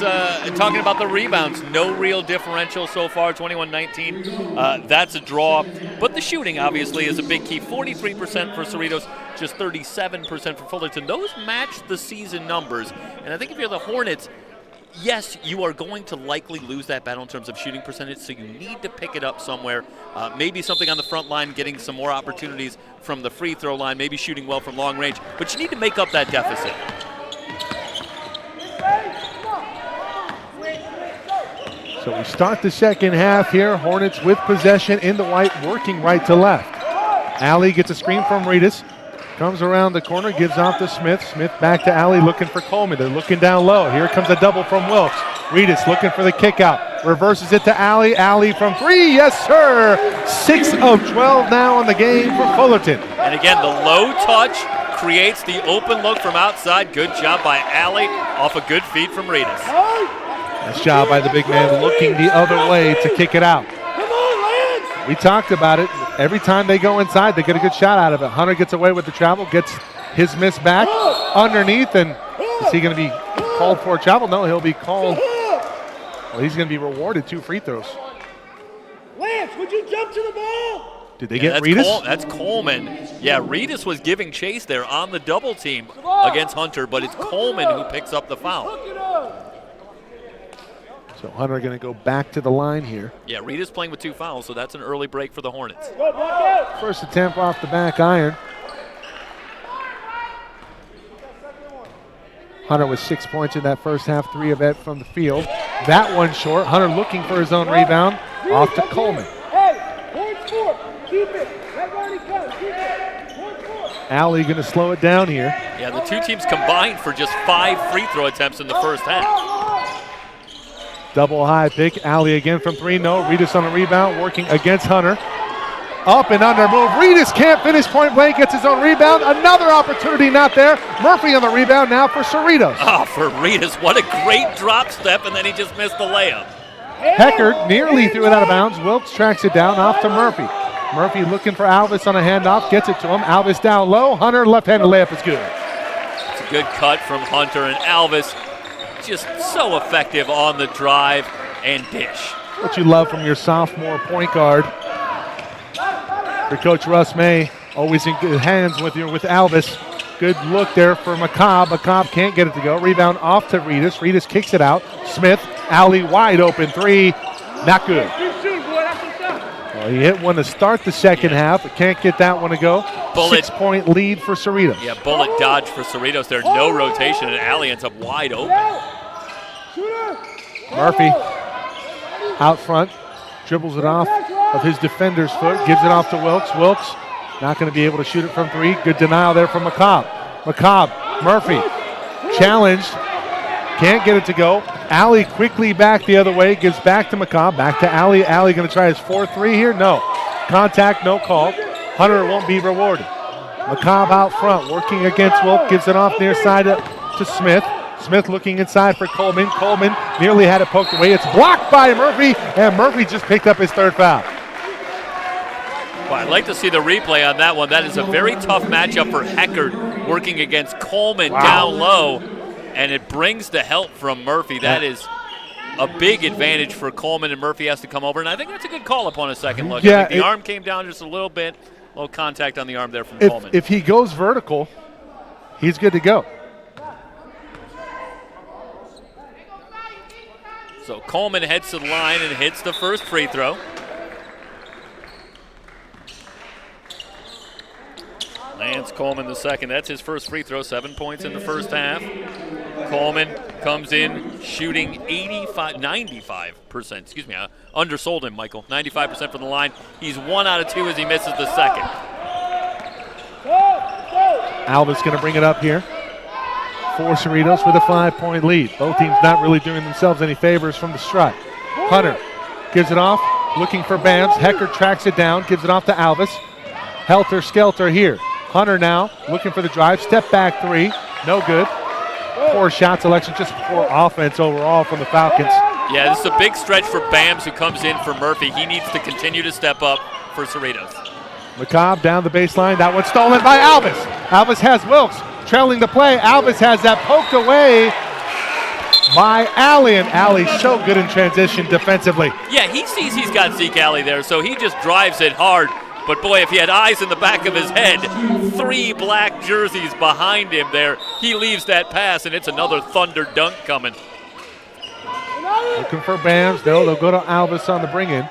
talking about the rebounds. No real differential so far, 21-19. That's a draw. But the shooting, obviously, is a big key. 43% for Cerritos, just 37% for Fullerton. Those match the season numbers. And I think if you're the Hornets, yes, you are going to likely lose that battle in terms of shooting percentage, so you need to pick it up somewhere. Maybe something on the front line, getting some more opportunities from the free throw line, maybe shooting well from long range. But you need to make up that deficit. So we start the second half here. Hornets with possession in the white, working right to left. Allie gets a screen from Cerritos. Comes around the corner, gives off to Smith. Smith back to Allie, looking for Coleman. They're looking down low. Here comes a double from Wilkes. Cerritos looking for the kick out. Reverses it to Allie. Allie from three. Yes, sir. 6 of 12 now in the game for Fullerton. And again, the low touch creates the open look from outside. Good job by Allie off a good feed from Cerritos. Nice job by the big man looking the other way to kick it out. We talked about it. Every time they go inside, they get a good shot out of it. Hunter gets away with the travel, gets his miss back underneath, and is he going to be called for a travel? No, he'll be called. Well, he's going to be rewarded 2 free throws. Lance, would you jump to the ball? Did they get Cerritos? That's Coleman. Yeah, Cerritos was giving chase there on the double team against Hunter, but it's Coleman who picks up the foul. So Hunter going to go back to the line here. Yeah, Cerritos playing with 2 fouls, so that's an early break for the Hornets. First attempt off the back iron. Hunter with 6 points in that first half, 3 of it from the field. That one short. Hunter looking for his own rebound. Off to Coleman. Allie going to slow it down here. Yeah, the 2 teams combined for just 5 free throw attempts in the first half. Double high pick. Allie again from 3. No. Cerritos on a rebound, working against Hunter. Up and under move. Cerritos can't finish. Point blank, gets his own rebound. Another opportunity not there. Murphy on the rebound now for Cerritos. Oh, for Cerritos. What a great drop step, and then he just missed the layup. Heckard nearly threw it out of bounds. Wilkes tracks it down off to Murphy. Murphy looking for Alvis on a handoff. Gets it to him. Alvis down low. Hunter left-handed layup is good. It's a good cut from Hunter, and Alvis just so effective on the drive and dish. What you love from your sophomore point guard. For Coach Russ May, always in good hands with Alvis. Good look there for McCobb. McCobb can't get it to go. Rebound off to Cerritos. Cerritos kicks it out. Smith, Allie wide open 3. Not good. Well, he hit one to start the second half, but can't get that one to go. Bullet. 6-point lead for Cerritos. Yeah, bullet dodge for Cerritos there. No rotation, and Allie ends up wide open. Murphy out front, dribbles it off of his defender's foot, gives it off to Wilkes. Wilkes not going to be able to shoot it from 3. Good denial there from McCobb. McCobb, Murphy, challenged, can't get it to go. Allie quickly back the other way, gives back to McCobb, back to Allie. Allie going to try his 4-3 here? No. Contact, no call. Hunter won't be rewarded. McCobb out front, working against Wilkes, gives it off near side to Smith. Smith looking inside for Coleman. Coleman nearly had it poked away. It's blocked by Murphy, and Murphy just picked up his 3rd foul. Well, I'd like to see the replay on that one. That is a very tough matchup for Heckard working against Coleman down low, and it brings the help from Murphy. That is a big advantage for Coleman, and Murphy has to come over, and I think that's a good call upon a second look. Yeah, I think the arm came down just a little bit. Little contact on the arm there from Coleman. If he goes vertical, he's good to go. So Coleman heads to the line and hits the first free throw. Lance Coleman the second. That's his first free throw, 7 points in the first half. Coleman comes in shooting 95%. Excuse me, I undersold him, Michael. 95% from the line. He's 1 out of 2 as he misses the second. Alvis going to bring it up here for Cerritos with a 5-point lead. Both teams not really doing themselves any favors from the strut. Hunter gives it off, looking for Bams. Heckard tracks it down, gives it off to Alvis. Helter-skelter here. Hunter now looking for the drive. Step back 3, no good. Poor shot selection, just poor offense overall from the Falcons. Yeah, this is a big stretch for Bams, who comes in for Murphy. He needs to continue to step up for Cerritos. McCobb down the baseline. That one stolen by Alvis. Alvis has Wilkes trailing the play. Alvis has that poked away by Alley, and Alley's so good in transition defensively. Yeah, he sees he's got Zeke Alley there, so he just drives it hard. But boy, if he had eyes in the back of his head, 3 black jerseys behind him there, he leaves that pass, and it's another thunder dunk coming. Looking for Bams. They'll go to Alvis on the bring in.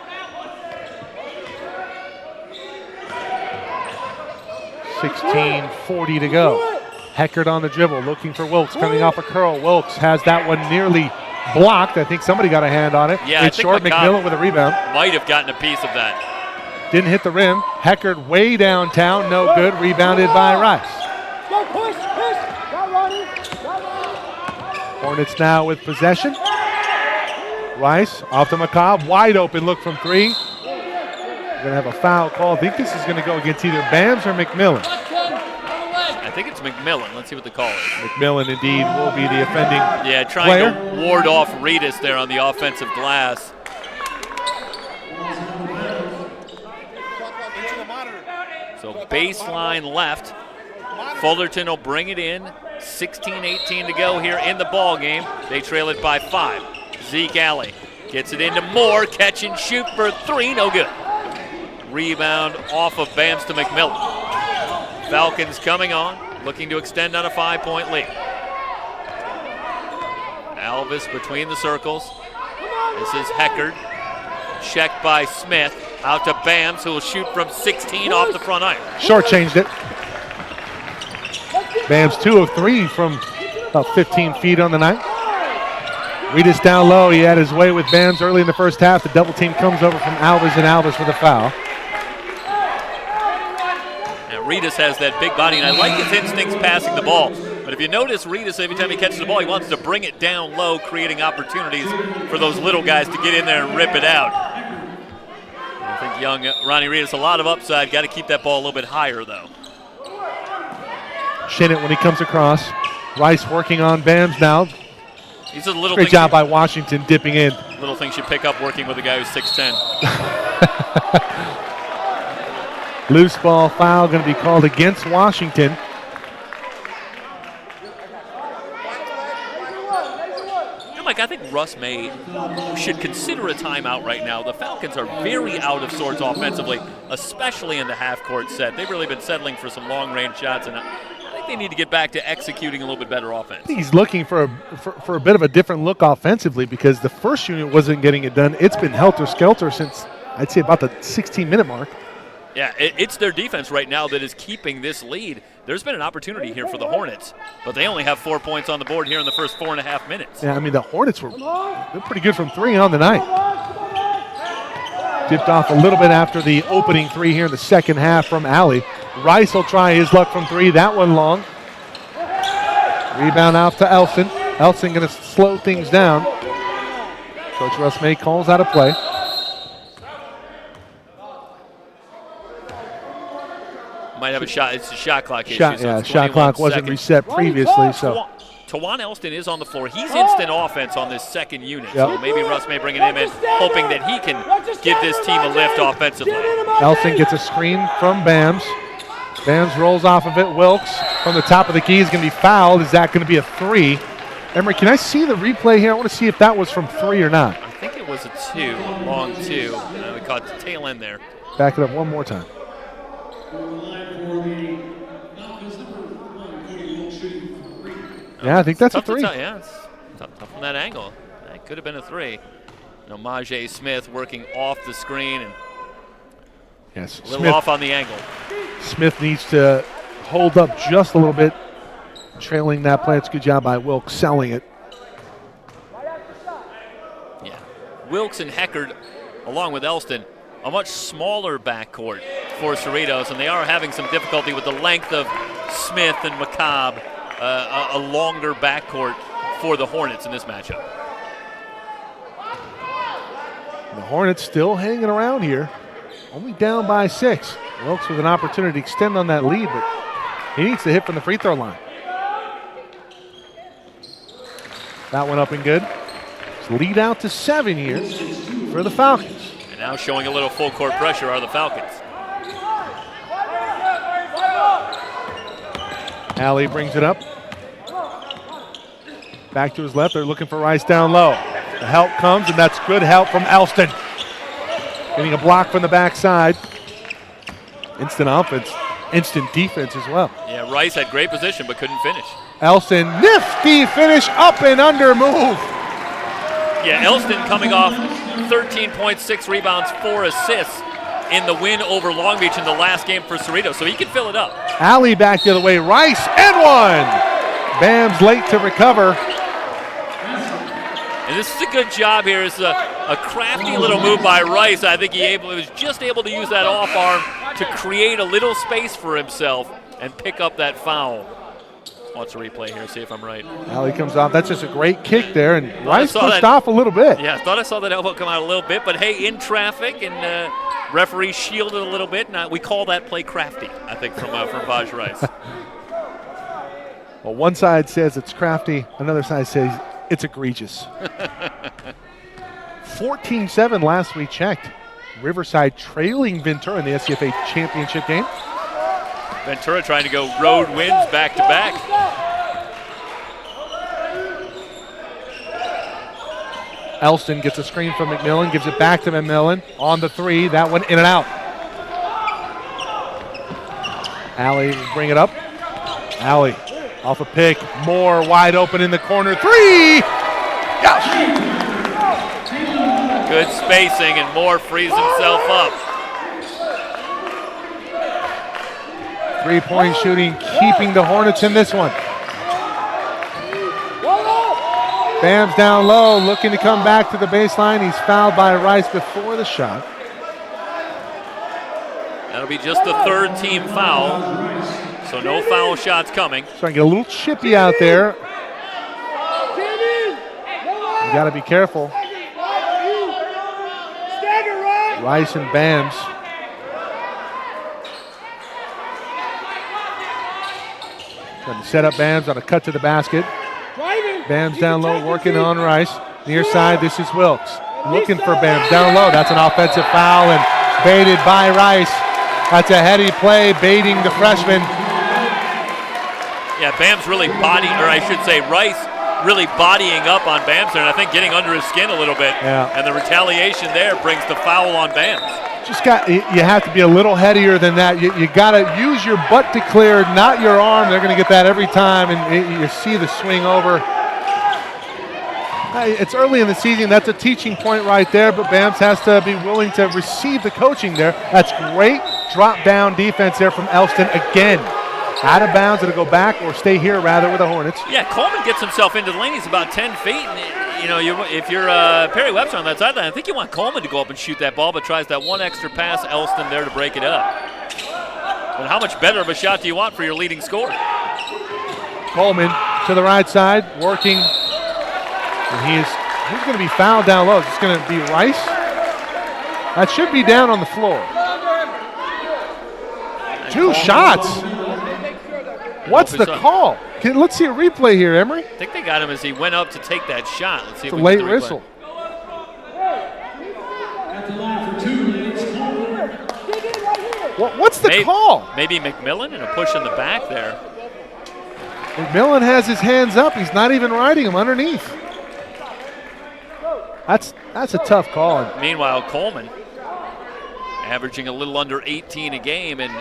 16:40 to go. Heckard on the dribble, looking for Wilkes, coming off a curl. Wilkes has that one nearly blocked. I think somebody got a hand on it. Yeah, it's short. McMillan with a rebound. Might have gotten a piece of that. Didn't hit the rim. Heckard way downtown, no good. Rebounded by Rice. Hornets now with possession. Rice off the McCobb, wide open look from 3. We're going to have a foul call. I think this is going to go against either Bams or McMillan. I think it's McMillan. Let's see what the call is. McMillan indeed will be the offending trying player. to ward off Cerritos there on the offensive glass. So baseline left. Fullerton will bring it in. 16-18 to go here in the ball game. They trail it by 5. Zeke Alley gets it into Moore. Catch and shoot for 3. No good. Rebound off of Bams to McMillan. Falcons coming on, looking to extend on a 5-point lead. Alvis between the circles. This is Heckard. Checked by Smith. Out to Bams, who will shoot from 16 off the front iron. Shortchanged it. Bams 2 of 3 from about 15 feet on the night. Cerritos down low. He had his way with Bams early in the first half. The double team comes over from Alvis, and Alvis with a foul. Cerritos has that big body, and I like his instincts passing the ball. But if you notice, Cerritos, every time he catches the ball, he wants to bring it down low, creating opportunities for those little guys to get in there and rip it out. I think young Ronnie Cerritos, a lot of upside. Got to keep that ball a little bit higher, though. Shin it when he comes across. Rice working on Bams now. These are the little Great job by Washington dipping in. Little things you pick up working with a guy who's 6'10". Loose ball foul going to be called against Washington. You know, Mike, I think Russ May should consider a timeout right now. The Falcons are very out of sorts offensively, especially in the half-court set. They've really been settling for some long-range shots, and I think they need to get back to executing a little bit better offense. I think he's looking for a bit of a different look offensively because the first unit wasn't getting it done. It's been helter-skelter since, I'd say, about the 16-minute mark. Yeah, it's their defense right now that is keeping this lead. There's been an opportunity here for the Hornets, but they only have 4 points on the board here in the first 4.5 minutes. Yeah, I mean, the Hornets they're pretty good from 3 on the night. Dipped off a little bit after the opening 3 here in the second half from Alley. Rice will try his luck from 3. That one long. Rebound out to Elson. Elson going to slow things down. Coach Russ May calls out a play. Might have a shot. It's a shot clock issue. Shot clock wasn't reset previously. So Tawan Elston is on the floor. He's instant offense on this second unit. Yep. So maybe Russ may bring him in, hoping that he can give this team a lift offensively. Elson gets a screen from Bams. Bams rolls off of it. Wilkes from the top of the key is going to be fouled. Is that going to be a 3? Emery, can I see the replay here? I want to see if that was from 3 or not. I think it was a 2, long 2. We caught the tail end there. Back it up one more time. Yeah, I think that's a 3. Yeah, it's tough from that angle. That could have been a 3. Majay Smith working off the screen and yes, a little off on the angle. Smith needs to hold up just a little bit, trailing that play. It's a good job by Wilkes selling it. Yeah, Wilkes and Heckard, along with Elston, a much smaller backcourt for Cerritos, and they are having some difficulty with the length of Smith and McCobb. A longer backcourt for the Hornets in this matchup. The Hornets still hanging around here, only down by 6. Wilkes with an opportunity to extend on that lead, but he needs to hit from the free throw line. That one up and good. It's lead out to 7 here for the Falcons. And now showing a little full court pressure are the Falcons. Alley brings it up. Back to his left. They're looking for Rice down low. The help comes, and that's good help from Elston. Getting a block from the backside. Instant offense, instant defense as well. Yeah, Rice had great position but couldn't finish. Elston, nifty finish, up and under move. Yeah, Elston coming off 13.6 rebounds, 4 assists in the win over Long Beach in the last game for Cerritos, so he can fill it up. Alley back the other way, Rice, and one. Bam's late to recover. And this is a good job here. It's a crafty little move by Rice. I think he was just able to use that off arm to create a little space for himself and pick up that foul. Watch the replay here, see if I'm right. Alley comes off. That's just a great kick there, and Rice pushed that off a little bit. Yeah, I thought I saw that elbow come out a little bit, but hey, in traffic, and referee shielded a little bit, and we call that play crafty, I think, from Vaj Rice. Well, one side says it's crafty, another side says it's egregious. 14-7 last we checked. Riverside trailing Ventura in the SCFA championship game. Ventura trying to go road wins back-to-back. Elston gets a screen from McMillan, gives it back to McMillan. On the three, that one in and out. Alley will bring it up. Alley off a pick, Moore wide open in the corner, three! Gosh. Good spacing, and Moore frees himself up. Three-point shooting, keeping the Hornets in this one. Bam's down low, looking to come back to the baseline. He's fouled by Rice before the shot. That'll be just the third team foul, so no foul shots coming. Trying to get a little chippy out there. You got to be careful. Rice and Bams. Trying to set up Bams on a cut to the basket. Bams down low, working on Rice. Near side, this is Wilkes. Looking for Bams down low. That's an offensive foul and baited by Rice. That's a heady play, baiting the freshman. Yeah, Bam's really Rice really bodying up on Bams there, and I think getting under his skin a little bit. Yeah. And the retaliation there brings the foul on Bams. You have to be a little headier than that. You got to use your butt to clear, not your arm. They're going to get that every time, and you see the swing over. It's early in the season. That's a teaching point right there, but Bams has to be willing to receive the coaching there. That's great drop-down defense there from Elston again. Out of bounds, it'll go back or stay here rather with the Hornets. Yeah, Coleman gets himself into the lane. He's about 10 feet. And, if you're Perry Webster on that sideline, I think you want Coleman to go up and shoot that ball, but tries that one extra pass. Elston there to break it up. But how much better of a shot do you want for your leading scorer? Coleman to the right side, working. And he's going to be fouled down low. It's going to be Rice. That should be down on the floor. Two shots. What's the call? Let's see a replay here, Emery. I think they got him as he went up to take that shot. Let's see it's if a we late get the whistle. What's the call? Maybe McMillan and a push in the back there. McMillan has his hands up. He's not even riding him underneath. That's a tough call. Meanwhile, Coleman averaging a little under 18 a game and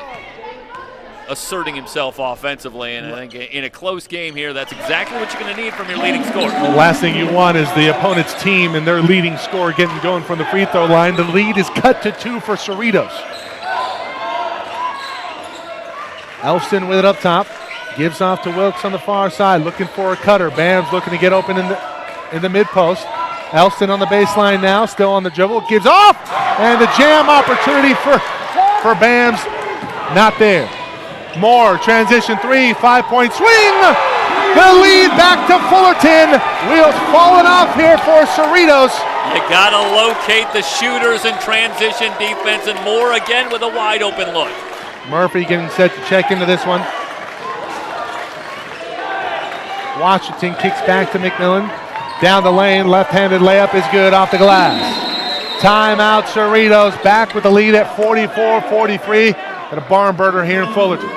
asserting himself offensively. And I think in a close game here, that's exactly what you're going to need from your leading scorer. The last thing you want is the opponent's team and their leading scorer getting going from the free throw line. The lead is cut to 2 for Cerritos. Elston with it up top. Gives off to Wilkes on the far side, looking for a cutter. Bam's looking to get open in the mid-post. Elston on the baseline now, still on the dribble. Gives off, and the jam opportunity for Bams, not there. Moore, transition 3, 5-point swing. The lead back to Fullerton. Wheels falling off here for Cerritos. You got to locate the shooters in transition defense, and Moore again with a wide open look. Murphy getting set to check into this one. Washington kicks back to McMillan. Down the lane, left-handed layup is good off the glass. Timeout, Cerritos back with the lead at 44-43 at a barn burner here in Fullerton.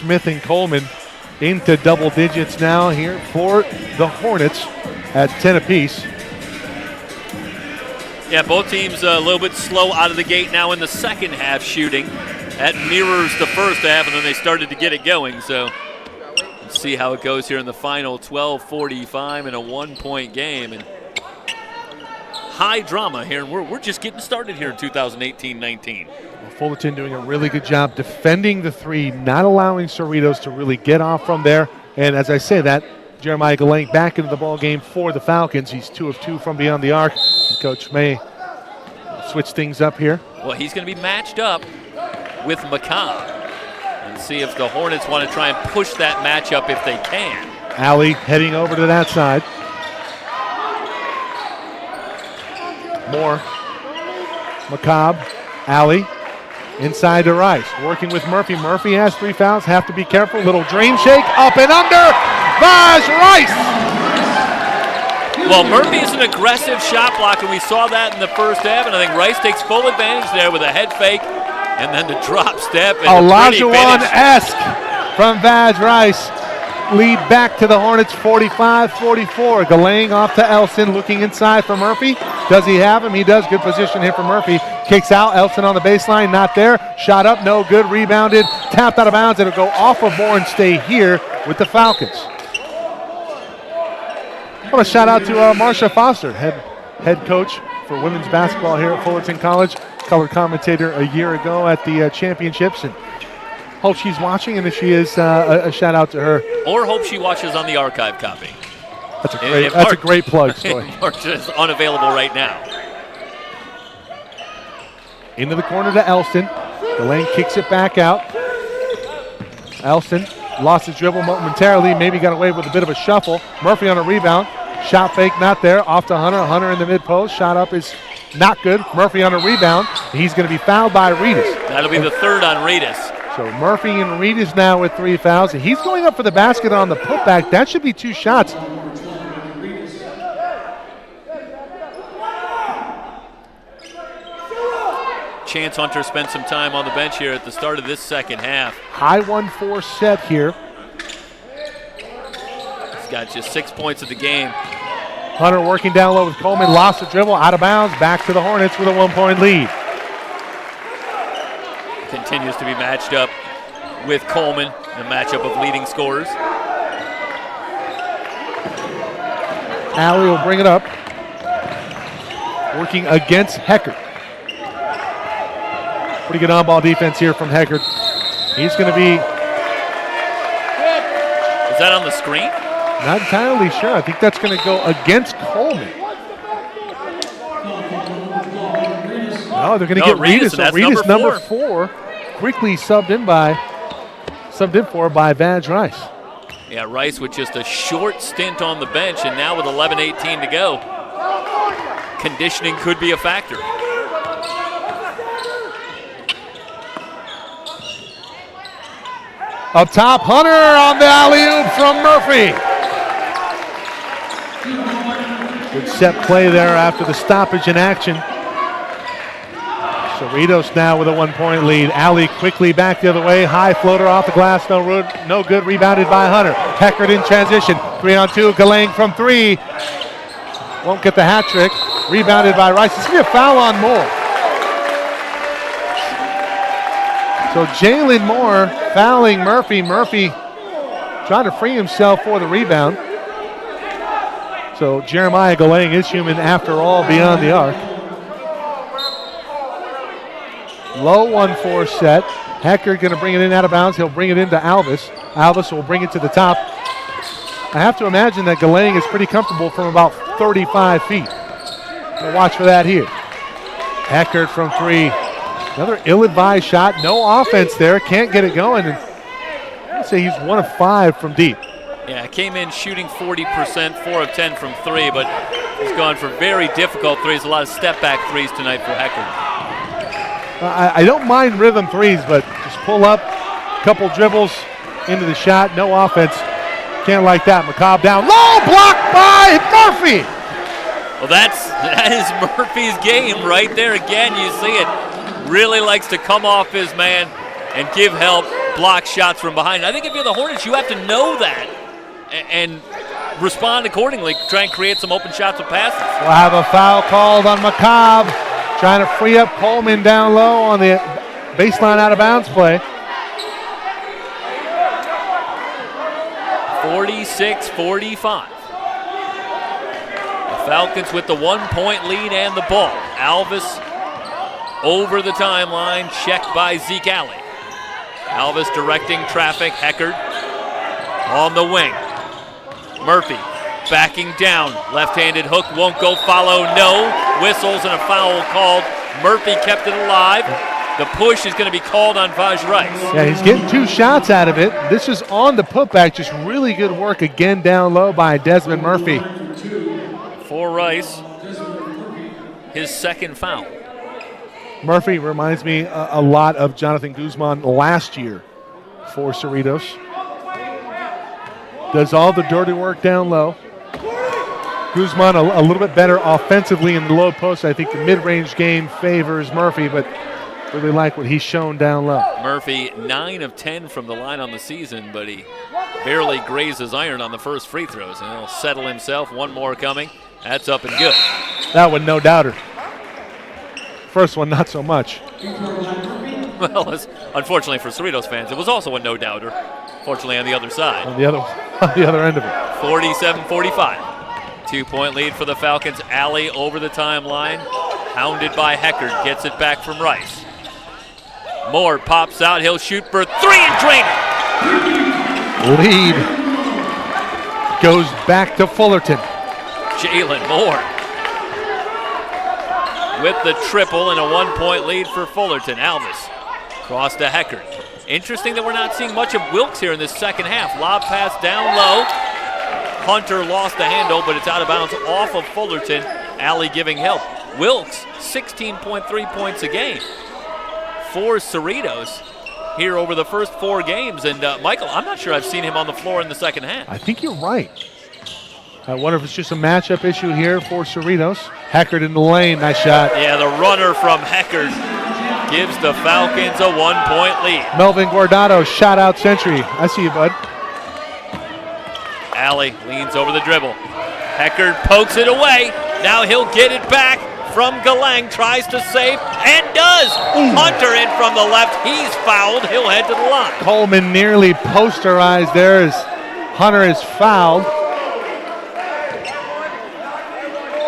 Smith and Coleman into double digits now here for the Hornets at 10 apiece. Yeah, both teams a little bit slow out of the gate now in the second half shooting. That mirrors the first half, and then they started to get it going. So let's see how it goes here in the final. 12:45 in a 1-point game. And high drama here, and we're just getting started here in 2018-19. Well, Fullerton doing a really good job defending the three, not allowing Cerritos to really get off from there. And as I say that, Jeremiah Galang back into the ball game for the Falcons. He's 2 of 2 from beyond the arc. And Coach May switch things up here. Well, he's going to be matched up with McCobb and see if the Hornets want to try and push that matchup if they can. Alley heading over to that side. Moore, McCobb, Alley, inside to Rice, working with Murphy. Murphy has 3 fouls, have to be careful. Little dream shake, up and under, Vaj Rice! Well, Murphy is an aggressive shot block, and we saw that in the first half, and I think Rice takes full advantage there with a head fake and then the drop step. Olajuwon-esque from Vaj Rice. Lead back to the Hornets 45-44. Galang off to Elson, looking inside for Murphy. Does he have him? He does. Good position here for Murphy. Kicks out. Elson on the baseline, not there. Shot up, no good. Rebounded, tapped out of bounds. It'll go off of Moore and stay here with the Falcons. I want to shout out to Marsha Foster, head coach for women's basketball here at Fullerton College. Color commentator a year ago at the championships, and hope she's watching, and if she is, a shout out to her. Or hope she watches on the archive copy. That's a great plug, Stoy. Marsha is unavailable right now. Into the corner to Elston. Galang kicks it back out. Elston lost his dribble momentarily, maybe got away with a bit of a shuffle. Murphy on a rebound. Shot fake not there. Off to Hunter. Hunter in the mid post. Shot up is not good. Murphy on a rebound. He's going to be fouled by Reedus. That'll be the third on Reedus. So Murphy and Reedus now with 3 fouls. He's going up for the basket on the putback. That should be 2 shots. Chance Hunter spent some time on the bench here at the start of this second half. High 1-4 set here. He's got just 6 points of the game. Hunter working down low with Coleman. Lost the dribble, out of bounds. Back to the Hornets with a 1-point lead. Continues to be matched up with Coleman, the matchup of leading scorers. Alley will bring it up. Working against Heckert. Pretty good on-ball defense here from Heckert. He's going to be... Is that on the screen? Not entirely sure. I think that's going to go against Coleman. No, they're going to get Reedus. So Reedus number 4 quickly subbed in for by Vaj Rice. Yeah, Rice with just a short stint on the bench, and now with 11:18 to go, conditioning could be a factor. Up top, Hunter on the alley-oop from Murphy. Good set play there after the stoppage in action. Cerritos now with a 1-point lead. Alley quickly back the other way. High floater off the glass, no good. Rebounded by Hunter. Heckert in transition. 3-on-2. Galang from 3. Won't get the hat trick. Rebounded by Rice. It's going to be a foul on Moore. So Jalen Moore fouling Murphy. Murphy trying to free himself for the rebound. So Jeremiah Galang is human after all beyond the arc. Low 1-4 set. Heckert going to bring it in out of bounds. He'll bring it into Alvis. Alvis will bring it to the top. I have to imagine that Galang is pretty comfortable from about 35 feet. We'll watch for that here. Heckert from 3. Another ill-advised shot. No offense there. Can't get it going. And I'd say he's 1 of 5 from deep. Yeah, came in shooting 40%, 4 of 10 from 3, but he's gone for very difficult threes. A lot of step-back threes tonight for Heckert. I don't mind rhythm threes, but just pull up, couple dribbles into the shot, no offense. Can't like that. McCobb down low, blocked by Murphy. Well, that is Murphy's game right there. Again, you see it. Really likes to come off his man and give help. block shots from behind. I think if you're the Hornets, you have to know that and respond accordingly, try and create some open shots with passes. We'll have a foul called on McCobb, trying to free up Coleman down low on the baseline out of bounds play. 46-45. The Falcons with the 1-point lead and the ball. Alvis over the timeline, checked by Zeke Alley. Alvis directing traffic. Heckard on the wing. Murphy backing down. Left-handed hook won't go, follow, no. Whistles and a foul called. Murphy kept it alive. The push is going to be called on Vaj Rice. Yeah, he's getting 2 shots out of it. This is on the putback. Just really good work again down low by Desmond Murphy. For Rice, his second foul. Murphy reminds me a lot of Jonathan Guzman last year for Cerritos. Does all the dirty work down low. Guzman a little bit better offensively in the low post. I think the mid-range game favors Murphy, but really like what he's shown down low. Murphy, 9 of 10 from the line on the season, but he barely grazed his iron on the first free throws. And he'll settle himself. One more coming. That's up and good. That one, no doubter. First one, not so much. Well, unfortunately for Cerritos fans, it was also a no-doubter. Fortunately, on the other side. On the other end of it. 47-45. 2-point lead for the Falcons. Alley over the timeline. Hounded by Heckard. Gets it back from Rice. Moore pops out. He'll shoot for 3 and drain it. Lead goes back to Fullerton. Jalen Moore with the triple and a 1-point lead for Fullerton. Alvis cross to Heckard. Interesting that we're not seeing much of Wilkes here in this second half. Lob pass down low. Hunter lost the handle, but it's out of bounds off of Fullerton. Alley giving help. Wilkes, 16.3 points a game for Cerritos here over the first 4 games. And Michael, I'm not sure I've seen him on the floor in the second half. I think you're right. I wonder if it's just a matchup issue here for Cerritos. Heckard in the lane, nice shot. Yeah, the runner from Heckard gives the Falcons a 1-point lead. Melvin Guardado, shot out century. I see you, bud. Alley leans over the dribble. Heckard pokes it away. Now he'll get it back from Galang. Tries to save and does. Hunter in from the left. He's fouled. He'll head to the line. Coleman nearly posterized there as Hunter is fouled.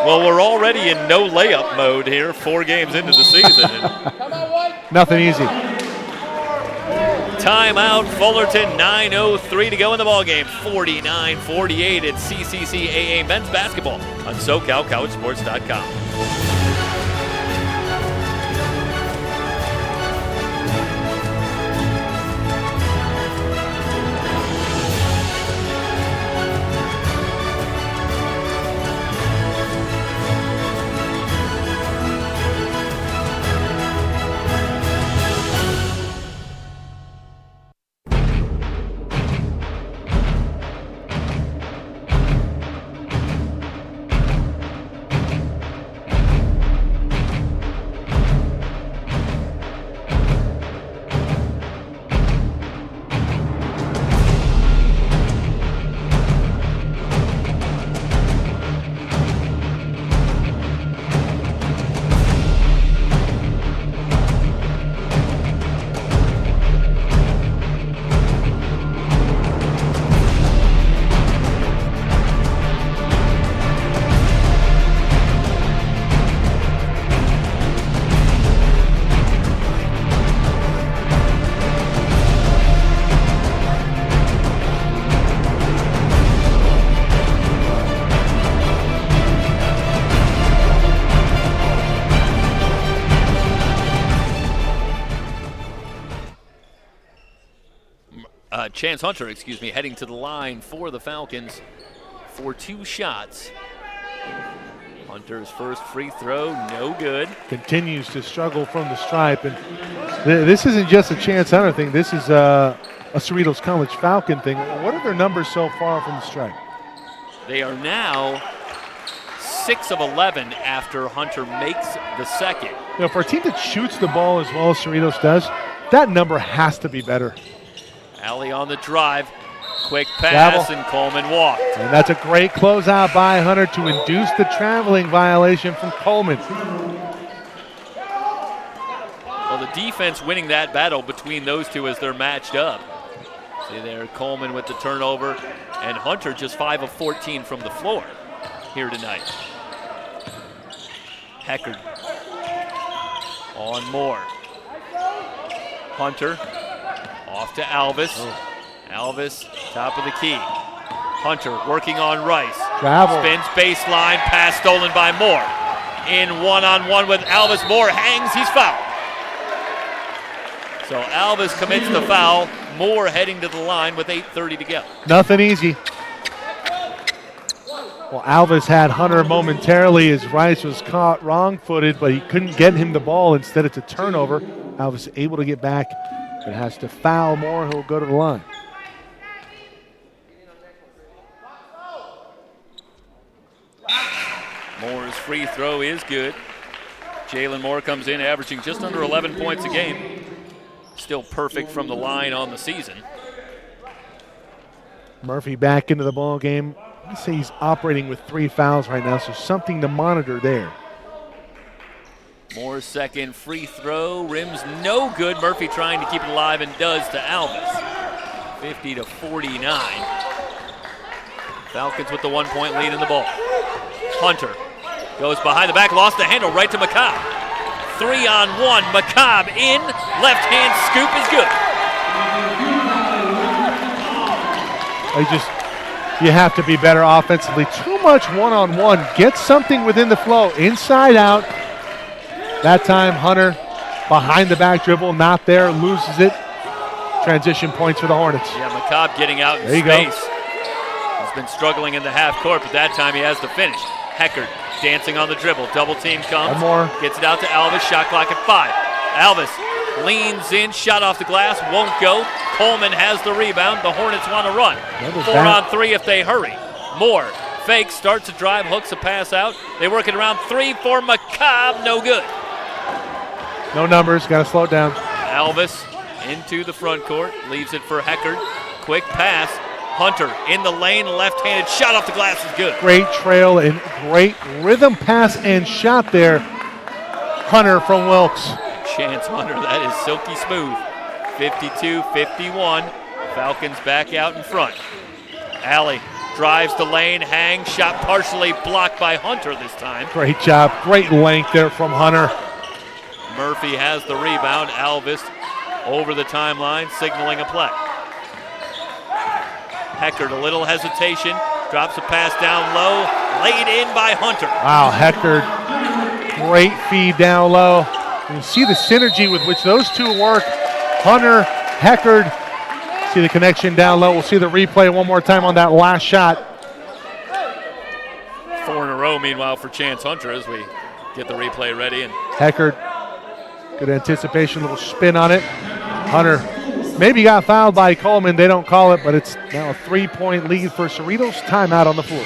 Well, we're already in no layup mode here, 4 games into the season. Nothing easy. Timeout, Fullerton, 9:03 to go in the ballgame. 49-48 at CCCAA men's basketball on SoCalCollegeSports.com. Chance Hunter, heading to the line for the Falcons for 2 shots. Hunter's first free throw, no good. Continues to struggle from the stripe, and this isn't just a Chance Hunter thing. This is a Cerritos College Falcon thing. What are their numbers so far from the stripe? They are now 6 of 11 after Hunter makes the second. You know, for a team that shoots the ball as well as Cerritos does, that number has to be better. Alley on the drive. Quick pass, and Coleman walked. And that's a great closeout by Hunter to induce the traveling violation from Coleman. Well, the defense winning that battle between those two as they're matched up. See there, Coleman with the turnover, and Hunter just 5 of 14 from the floor here tonight. Heckard on Moore. Hunter off to Alvis. Alvis, top of the key. Hunter working on Rice. Travel. Spins baseline, pass stolen by Moore. In one-on-one with Alvis. Moore hangs, he's fouled. So Alvis commits the foul. Moore heading to the line with 8:30 to go. Nothing easy. Well, Alvis had Hunter momentarily as Rice was caught wrong-footed, but he couldn't get him the ball. Instead, it's a turnover. Alvis able to get back, but has to foul Moore, who will go to the line. Moore's free throw is good. Jalen Moore comes in averaging just under 11 points a game. Still perfect from the line on the season. Murphy back into the ball game. I'd say he's operating with 3 fouls right now, so something to monitor there. Moore's second free throw, rims no good. Murphy trying to keep it alive and does to Alvis. 50-49. Falcons with the 1-point lead in the ball. Hunter goes behind the back, lost the handle right to McCobb. 3-on-1, McCobb in, left hand scoop is good. You have to be better offensively. Too much one-on-one. Get something within the flow, inside out. That time Hunter behind the back dribble, not there, loses it. Transition points for the Hornets. Yeah, McCobb getting out in there you space. Go. He's been struggling in the half court, but that time he has the finish. Heckard dancing on the dribble. Double team comes. One more. Gets it out to Alvis. Shot clock at 5. Alvis leans in. Shot off the glass. Won't go. Coleman has the rebound. The Hornets want to run. 4-on-3 if they hurry. Moore fakes. Starts to drive. Hooks a pass out. They work it around 3 for McCobb. No good. No numbers. Got to slow it down. Alvis into the front court. Leaves it for Heckard. Quick pass. Hunter in the lane, left-handed shot off the glass is good. Great trail and great rhythm pass and shot there. Hunter from Wilkes. Chance Hunter, that is silky smooth. 52-51. Falcons back out in front. Alley drives the lane, hangs, shot partially blocked by Hunter this time. Great job, great length there from Hunter. Murphy has the rebound. Alvis over the timeline, signaling a play. Heckard, a little hesitation, drops a pass down low, laid in by Hunter. Wow, Heckard, great feed down low. You see the synergy with which those two work. Hunter, Heckard, see the connection down low. We'll see the replay one more time on that last shot. 4 in a row, meanwhile, for Chance Hunter as we get the replay ready. And Heckard, good anticipation, little spin on it. Hunter maybe got fouled by Coleman. They don't call it, but it's now a 3-point lead for Cerritos. Timeout on the floor.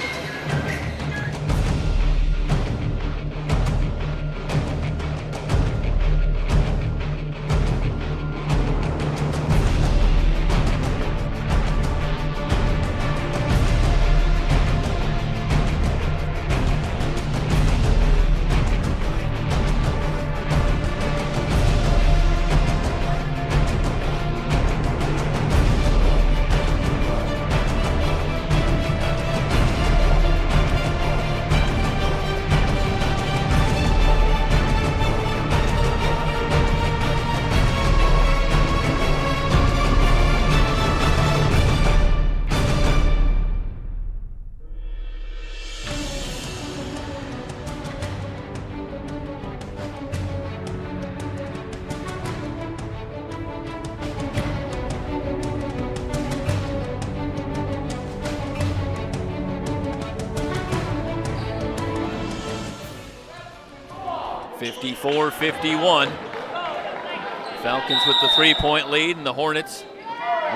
.51. Falcons with the 3-point lead, and the Hornets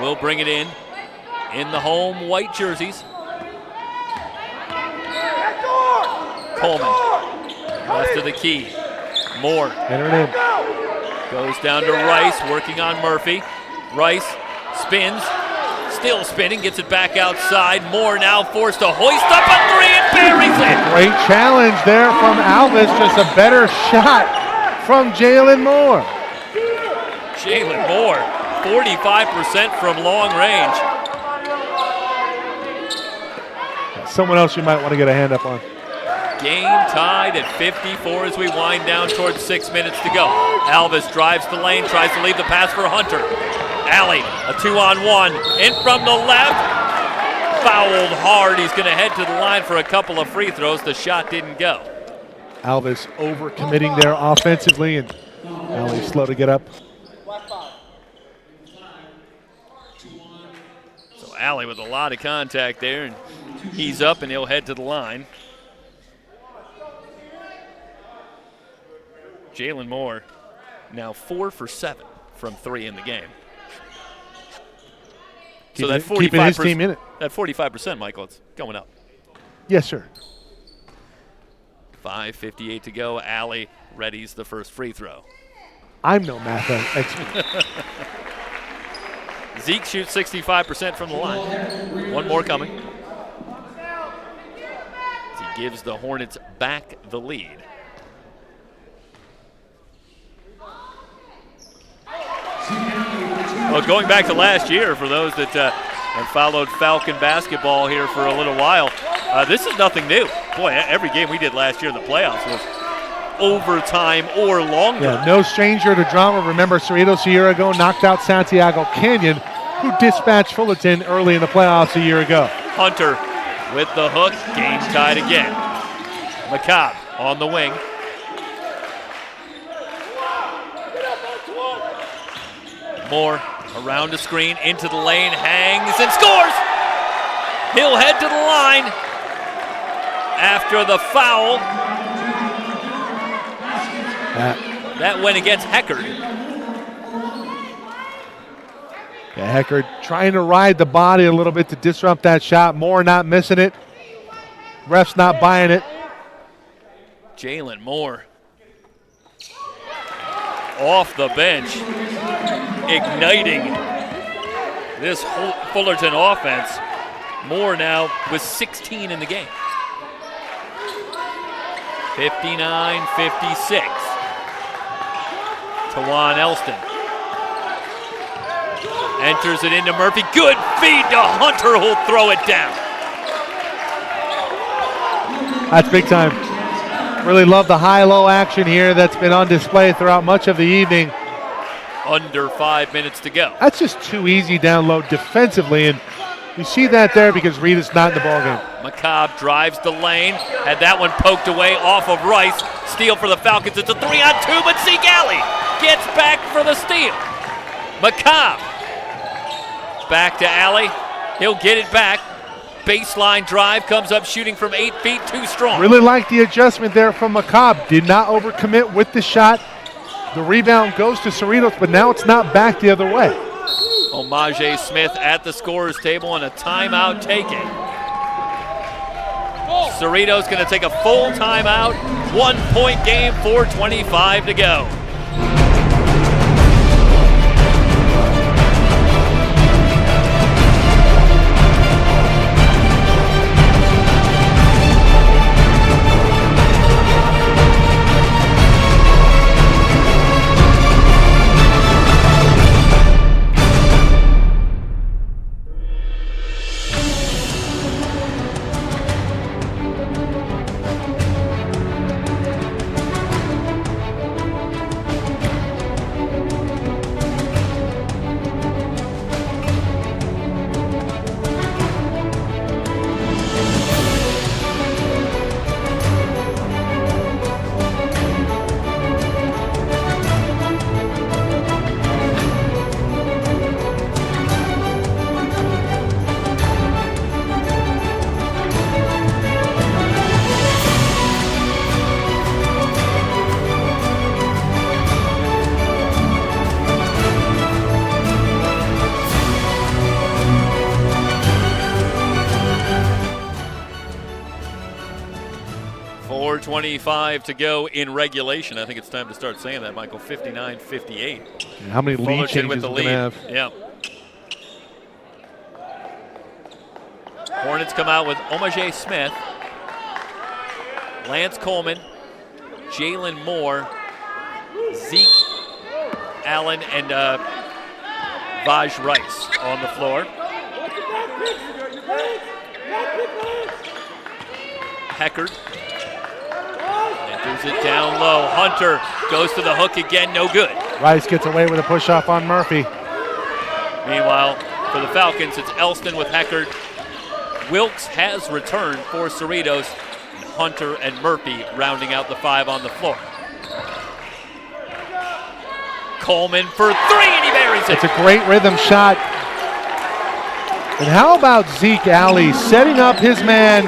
will bring it in the home white jerseys. Coleman, left of the key. Moore enter it in. Goes down to Rice, working on Murphy. Rice Spins, still spinning, gets it back outside. Moore now forced to hoist up a three and buries it. Great challenge there from Alvis, just a better shot from Jalen Moore. Jalen Moore, 45% from long range. Someone else you might want to get a hand up on. Game tied at 54 as we wind down towards 6 minutes to go. Alvis drives the lane, tries to leave the pass for Hunter. Alley, a 2-on-1, in from the left. Fouled hard, he's gonna head to the line for a couple of free throws. The shot didn't go. Alvis overcommitting there offensively, and Alley slow to get up. So Alley with a lot of contact there, and he's up and he'll head to the line. Jalen Moore now 4 for 7 from 3 in the game. So that 45%, keeping his team in it. That 45%, Michael, it's going up. Yes, sir. 5:58 to go. Alley readies the first free throw. I'm no math expert. Zeke shoots 65% from the line. One more coming. As he gives the Hornets back the lead. Well, going back to last year, for those that have followed Falcon basketball here for a little while, this is nothing new. Boy, every game we did last year in the playoffs was overtime or longer. Yeah, no stranger to drama. Remember, Cerritos a year ago knocked out Santiago Canyon, who dispatched Fullerton early in the playoffs a year ago. Hunter with the hook, game tied again. McCobb on the wing. Moore around the screen, into the lane, hangs and scores! He'll head to the line after the foul. That went against Heckard. Yeah, Heckard trying to ride the body a little bit to disrupt that shot. Moore not missing it. Refs not buying it. Jalen Moore off the bench, igniting this Fullerton offense. Moore now with 16 in the game. 59-56. Tawan Elston enters it into Murphy. Good feed to Hunter, who'll throw it down. That's big time. Really love the high-low action here that's been on display throughout much of the evening. Under 5 minutes to go. That's just too easy down low defensively, and you see that there because Reed is not in the ballgame. McCobb drives the lane, had that one poked away off of Rice. Steal for the Falcons. It's a 3-on-2, but Zeke Alley gets back for the steal. McCobb back to Alley. He'll get it back. Baseline drive, comes up shooting from 8 feet, too strong. Really like the adjustment there from McCobb. Did not overcommit with the shot. The rebound goes to Cerritos, but now it's not back the other way. Omaje Smith at the scorer's table and a timeout taken. Cerritos going to take a full timeout. 1 point game, 4:25 to go. .25 to go in regulation. I think it's time to start saying that, Michael. 59-58. How many lead changes with the is lead? have? Yeah. Hornets come out with Omaje Smith, Lance Coleman, Jalen Moore, Zeke Allen, and Vaj Rice on the floor. Heckard enters it down low. Hunter goes to the hook again, no good. Rice gets away with a push-off on Murphy. Meanwhile, for the Falcons, it's Elston with Heckard. Wilkes has returned for Cerritos. Hunter and Murphy rounding out the 5 on the floor. Coleman for 3, and he buries it. It's a great rhythm shot. And how about Zeke Alley setting up his man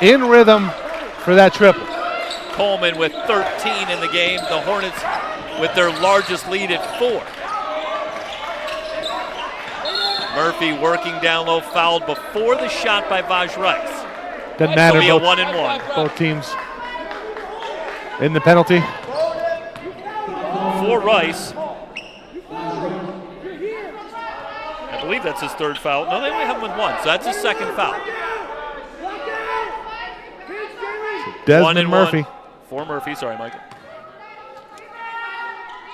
in rhythm for that triple? Coleman with 13 in the game. The Hornets with their largest lead at 4. Murphy working down low, fouled before the shot by Vaj Rice. Doesn't matter. It'll be a 1-and-1. Both teams in the penalty. For Rice. I believe that's his 3rd foul. No, they only have him with 1, so that's his 2nd foul. Desmond Murphy. For Murphy, sorry, Michael.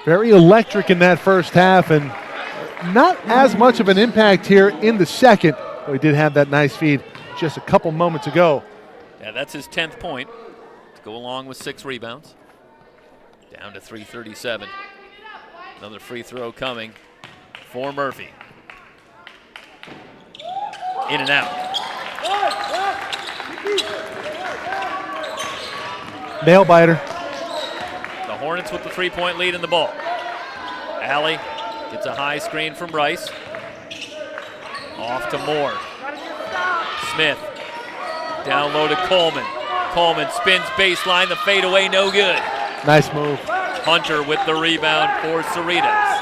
Very electric in that first half, and not as much of an impact here in the second. But he did have that nice feed just a couple moments ago. Yeah, that's his 10th point to go along with 6 rebounds. Down to 3:37. Another free throw coming for Murphy. In and out. Nail biter. The Hornets with the 3-point lead in the ball. Alley gets a high screen from Rice. Off to Moore. Smith. Down low to Coleman. Coleman spins baseline. The fadeaway, no good. Nice move. Hunter with the rebound for Cerritos.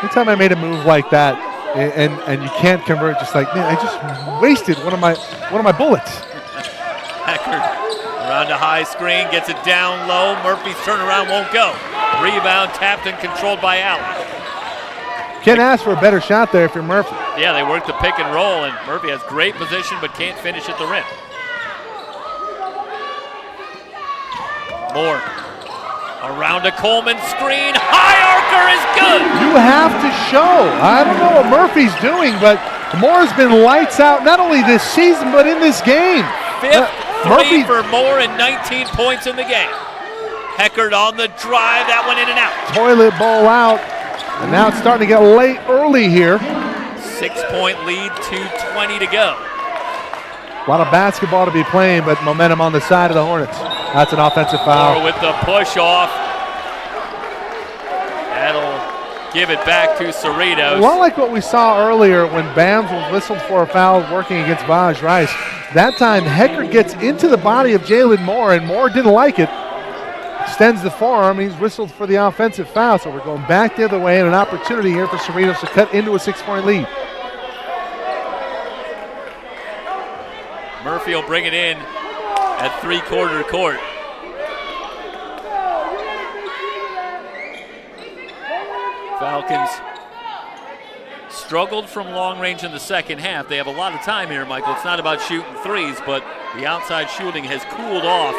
Anytime I made a move like that and you can't convert, just like, man, I just wasted one of my bullets. Heckard around a high screen, gets it down low. Murphy's turnaround won't go. Rebound tapped and controlled by Allen. Can't ask for a better shot there if you're Murphy. Yeah, they work the pick and roll, and Murphy has great position but can't finish at the rim. Moore around a Coleman screen. High arcer is good. You have to show. I don't know what Murphy's doing, but Moore's been lights out not only this season but in this game. 5th Murphy for Moore and 19 points in the game. Heckard on the drive, that one in and out. Toilet bowl out, and now it's starting to get late early here. 6-point lead, 2:20 to go. A lot of basketball to be playing, but momentum on the side of the Hornets. That's an offensive foul. Moore with the push off. That'll give it back to Cerritos. A lot like what we saw earlier when Bams was whistled for a foul working against Vaj Rice. That time, Heckard gets into the body of Jalen Moore, and Moore didn't like it. Extends the forearm, he's whistled for the offensive foul, so we're going back the other way, and an opportunity here for Cerritos to cut into a 6-point lead. Murphy will bring it in at 3/4 court. Falcons struggled from long range in the second half. They have a lot of time here, Michael. It's not about shooting threes, but the outside shooting has cooled off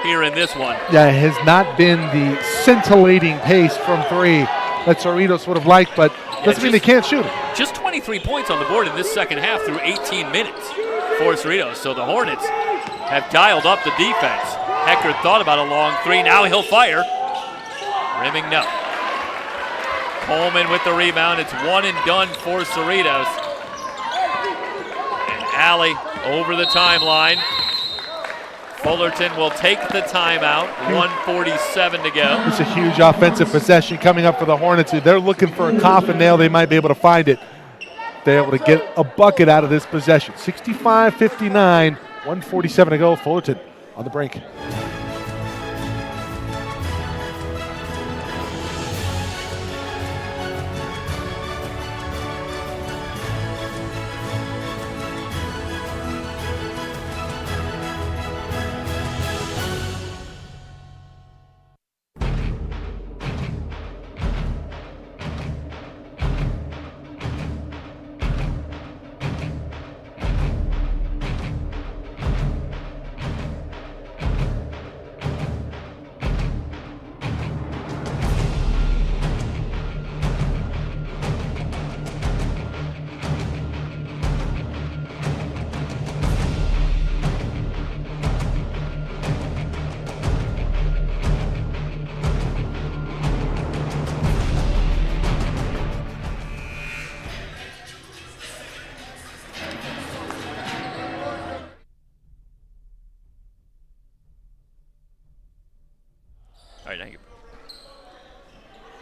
here in this one. Yeah, it has not been the scintillating pace from 3 that Cerritos would have liked, but doesn't mean they can't shoot it. Just 23 points on the board in this second half through 18 minutes for Cerritos. So the Hornets have dialed up the defense. Heckard thought about a long 3. Now he'll fire. Rimming no. Coleman with the rebound. It's 1 and done for Cerritos. And Alley over the timeline. Fullerton will take the timeout. 1:47 to go. It's a huge offensive possession coming up for the Hornets. If they're looking for a coffin nail, they might be able to find it. They're able to get a bucket out of this possession. 65-59, 1:47 to go. Fullerton on the brink.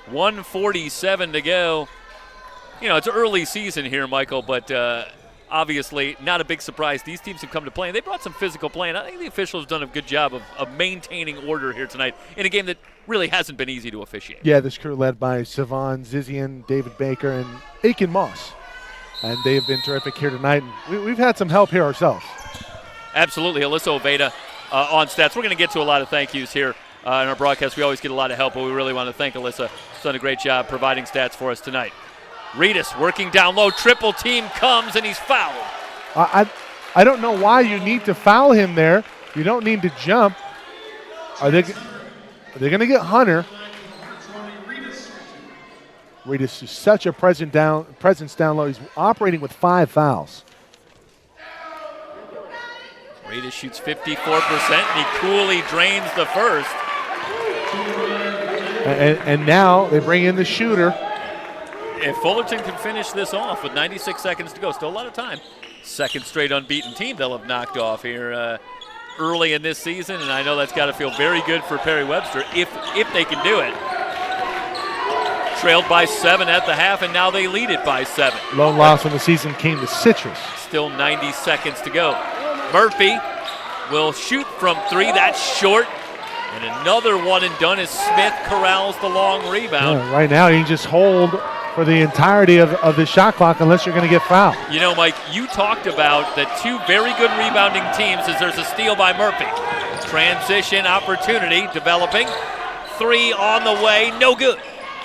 1:47 to go. You know, it's early season here, Michael, but obviously not a big surprise. These teams have come to play, and they brought some physical play, and I think the officials have done a good job of maintaining order here tonight in a game that really hasn't been easy to officiate. Yeah, this crew led by Savon Zizian, David Baker, and Aiken Moss. And they have been terrific here tonight. And we've had some help here ourselves. Absolutely. Alyssa Oveda on stats. We're going to get to a lot of thank yous here in our broadcast. We always get a lot of help, but we really want to thank Alyssa. She's done a great job providing stats for us tonight. Ritas working down low. Triple team comes, and he's fouled. I don't know why you need to foul him there. You don't need to jump. Are they going to get Hunter? Ritas is such a presence down low. He's operating with 5 fouls. Ritas shoots 54%, and he coolly drains the first. And now they bring in the shooter. If Fullerton can finish this off with 96 seconds to go, still a lot of time. Second straight unbeaten team they'll have knocked off here early in this season, and I know that's got to feel very good for Perry Webster if they can do it. Trailed by 7 at the half, and now they lead it by 7. Lone loss of the season came to Citrus. Still 90 seconds to go. Murphy will shoot from 3. That's short. And another one and done as Smith corrals the long rebound. Yeah, right now, you can just hold for the entirety of the shot clock unless you're going to get fouled. You know, Mike, you talked about the 2 very good rebounding teams as there's a steal by Murphy. Transition opportunity developing. 3 on the way, no good.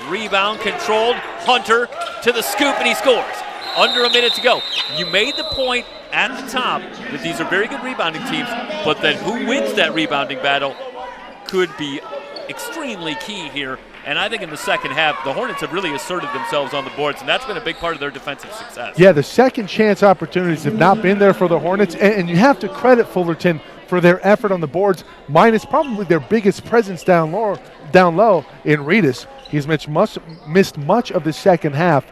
Rebound controlled. Hunter to the scoop, and he scores. Under a minute to go. You made the point at the top that these are very good rebounding teams, but that who wins that rebounding battle could be extremely key here. And I think in the second half, the Hornets have really asserted themselves on the boards, and that's been a big part of their defensive success. Yeah, the second chance opportunities have not been there for the Hornets, and you have to credit Fullerton for their effort on the boards, minus probably their biggest presence down low in Ritas. He's missed much of the second half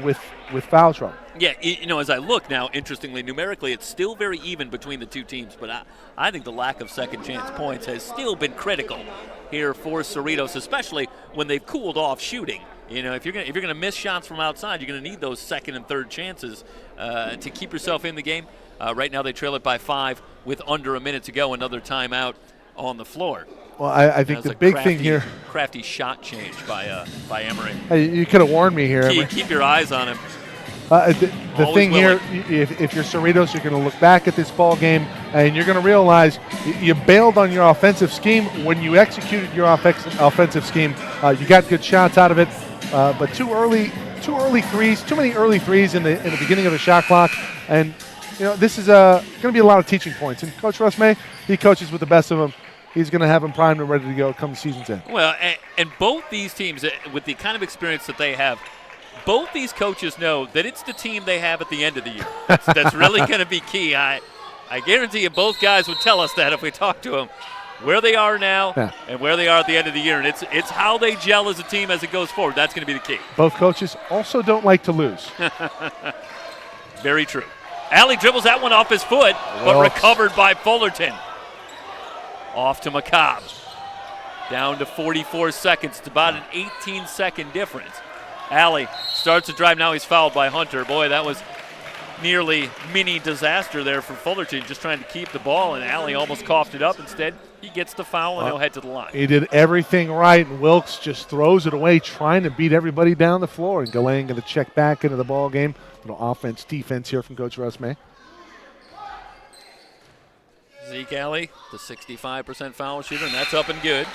with foul trouble. Yeah, you know, as I look now, interestingly, numerically, it's still very even between the two teams, but I think the lack of second chance points has still been critical here for Cerritos, especially when they've cooled off shooting. You know, if you're gonna miss shots from outside, you're gonna need those second and third chances to keep yourself in the game. Right now, they trail it by 5 with under a minute to go. Another timeout on the floor. Well, I think the big thing here, crafty shot change by Emery. Hey, you could have warned me here. Keep your eyes on him. The thing here, if you're Cerritos, you're going to look back at this ball game and you're going to realize you bailed on your offensive scheme. When you executed your offensive scheme, you got good shots out of it, but too many early threes in the beginning of the shot clock, and you know this is going to be a lot of teaching points. And Coach Russ May, he coaches with the best of them. He's going to have them primed and ready to go come the season's end. Well, and both these teams, with the kind of experience that they have, both these coaches know that it's the team they have at the end of the year. That's really going to be key. I guarantee you both guys would tell us that if we talked to them, where they are now and where they are at the end of the year. And it's how they gel as a team as it goes forward. That's going to be the key. Both coaches also don't like to lose. Very true. Allie dribbles that one off his foot, but recovered by Fullerton. Off to McCobb. Down to 44 seconds. It's about an 18-second difference. Allie starts to drive. Now he's fouled by Hunter. Boy, that was nearly mini disaster there for Fullerton, just trying to keep the ball, and Allie almost coughed it up. Instead, he gets the foul, and he'll head to the line. He did everything right, and Wilkes just throws it away, trying to beat everybody down the floor. And Galang going to check back into the ball game. Little offense, defense here from Coach Russ May. Zeke Alley, the 65% foul shooter, and that's up and good.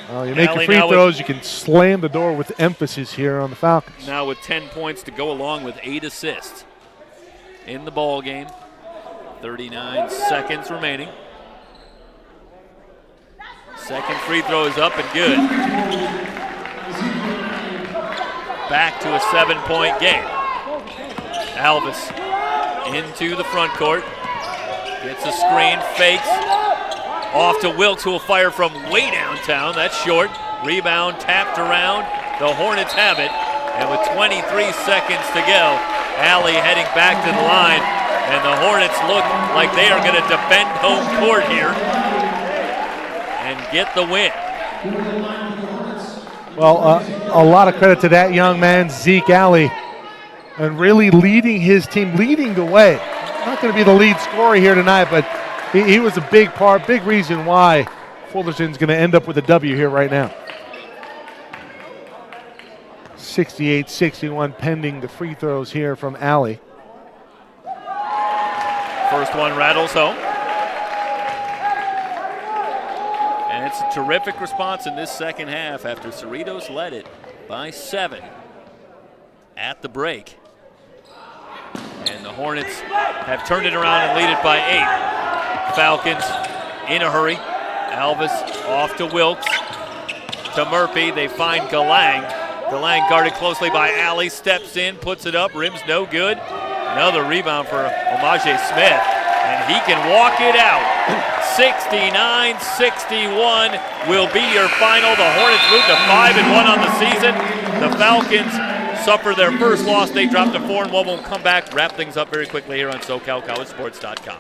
You make your free throws, you can slam the door with emphasis here on the Falcons. Now with 10 points to go along with 8 assists in the ball game. 39 seconds remaining. Second free throw is up and good. Back to a 7-point game. Alvis into the front court. Gets a screen, fakes. Off to Wilkes, who will fire from way downtown. That's short. Rebound tapped around. The Hornets have it. And with 23 seconds to go, Alley heading back to the line. And the Hornets look like they are going to defend home court here. And and get the win. Well, a lot of credit to that young man, Zeke Alley, and really leading his team, leading the way. Not going to be the lead scorer here tonight, but he was a big part, big reason why Fullerton's going to end up with a W here right now. 68-61 pending the free throws here from Alley. First one rattles home. And it's a terrific response in this second half after Cerritos led it by 7 at the break. And the Hornets have turned it around and lead it by 8. Falcons in a hurry. Alvis off to Wilkes. To Murphy. They find Galang. Galang guarded closely by Alley. Steps in, puts it up. Rim's no good. Another rebound for Omaje Smith. And he can walk it out. 69-61 will be your final. The Hornets move to 5-1 on the season. The Falcons suffer their first loss. They drop to 4-1. We'll come back, wrap things up very quickly here on SoCalCollegeSports.com.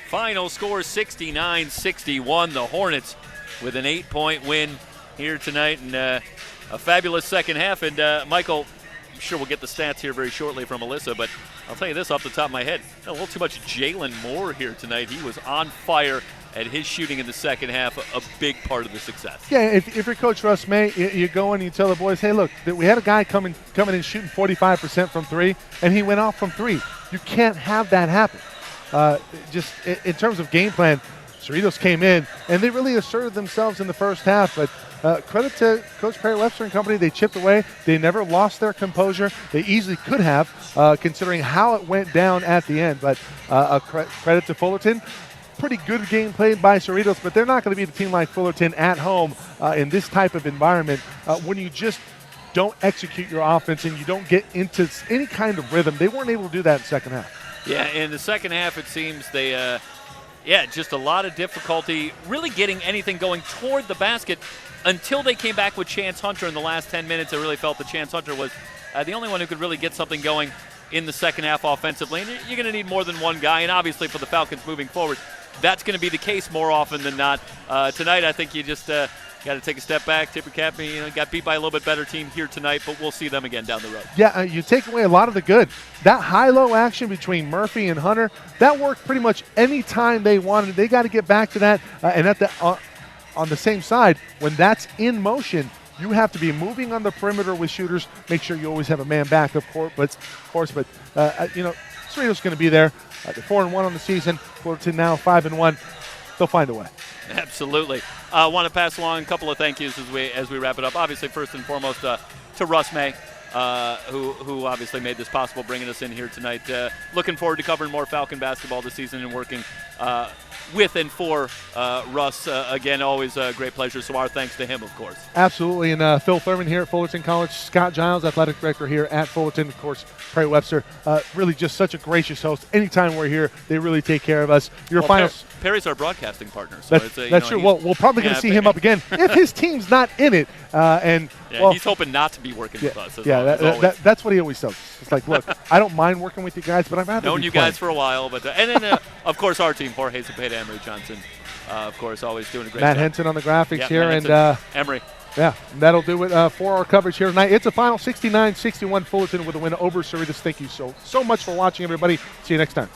Final score 69-61. The Hornets with an 8-point win here tonight, and a fabulous second half. And Michael, I'm sure we'll get the stats here very shortly from Alyssa, but I'll tell you this off the top of my head. A little too much Jalen Moore here tonight. He was on fire at his shooting in the second half, a big part of the success. Yeah, if you're Coach Russ May, you go in and you tell the boys, hey, look, we had a guy coming in shooting 45% from 3, and he went off from 3. You can't have that happen. Just in terms of game plan, Cerritos came in, and they really asserted themselves in the first half. But credit to Coach Perry Webster and company. They chipped away. They never lost their composure. They easily could have, considering how it went down at the end. But credit to Fullerton. Pretty good game played by Cerritos, but they're not going to be the team like Fullerton at home in this type of environment when you just don't execute your offense and you don't get into any kind of rhythm. They weren't able to do that in the second half. Yeah, in the second half, it seems they, just a lot of difficulty really getting anything going toward the basket until they came back with Chance Hunter in the last 10 minutes. I really felt that Chance Hunter was the only one who could really get something going in the second half offensively. And you're going to need more than one guy, and obviously for the Falcons moving forward, that's going to be the case more often than not. Tonight, I think you just got to take a step back, tip your cap. Got beat by a little bit better team here tonight, but we'll see them again down the road. Yeah, you take away a lot of the good. That high-low action between Murphy and Hunter, that worked pretty much any time they wanted. They got to get back to that. And at on the same side, when that's in motion, you have to be moving on the perimeter with shooters. Make sure you always have a man back, of course. But Cerritos going to be there. They're 4-1 on the season. Fullerton now 5-1. They'll find a way. Absolutely. I want to pass along a couple of thank yous as we wrap it up. Obviously, first and foremost, to Russ May, who obviously made this possible, bringing us in here tonight. Looking forward to covering more Falcon basketball this season and working with and for Russ. Again, always a great pleasure. So our thanks to him, of course. Absolutely. And Phil Thurman here at Fullerton College. Scott Giles, athletic director here at Fullerton. Of course, Perry Webster. Really just such a gracious host. Anytime we're here, they really take care of us. Perry's our broadcasting partner. So that's true. Well, we're probably going to see him up again if his team's not in it. He's hoping not to be working with us. That's what he always says. It's like, look, I don't mind working with you guys, but I'd rather known you guys for a while. But and then, of course, our team, Jorge Cepeda, Emery Johnson, of course, always doing a great job. Matt Henson on the graphics here. And Emery. Yeah, that'll do it for our coverage here tonight. It's a final 69-61 Fullerton with a win over Cerritos. Thank you so much for watching, everybody. See you next time.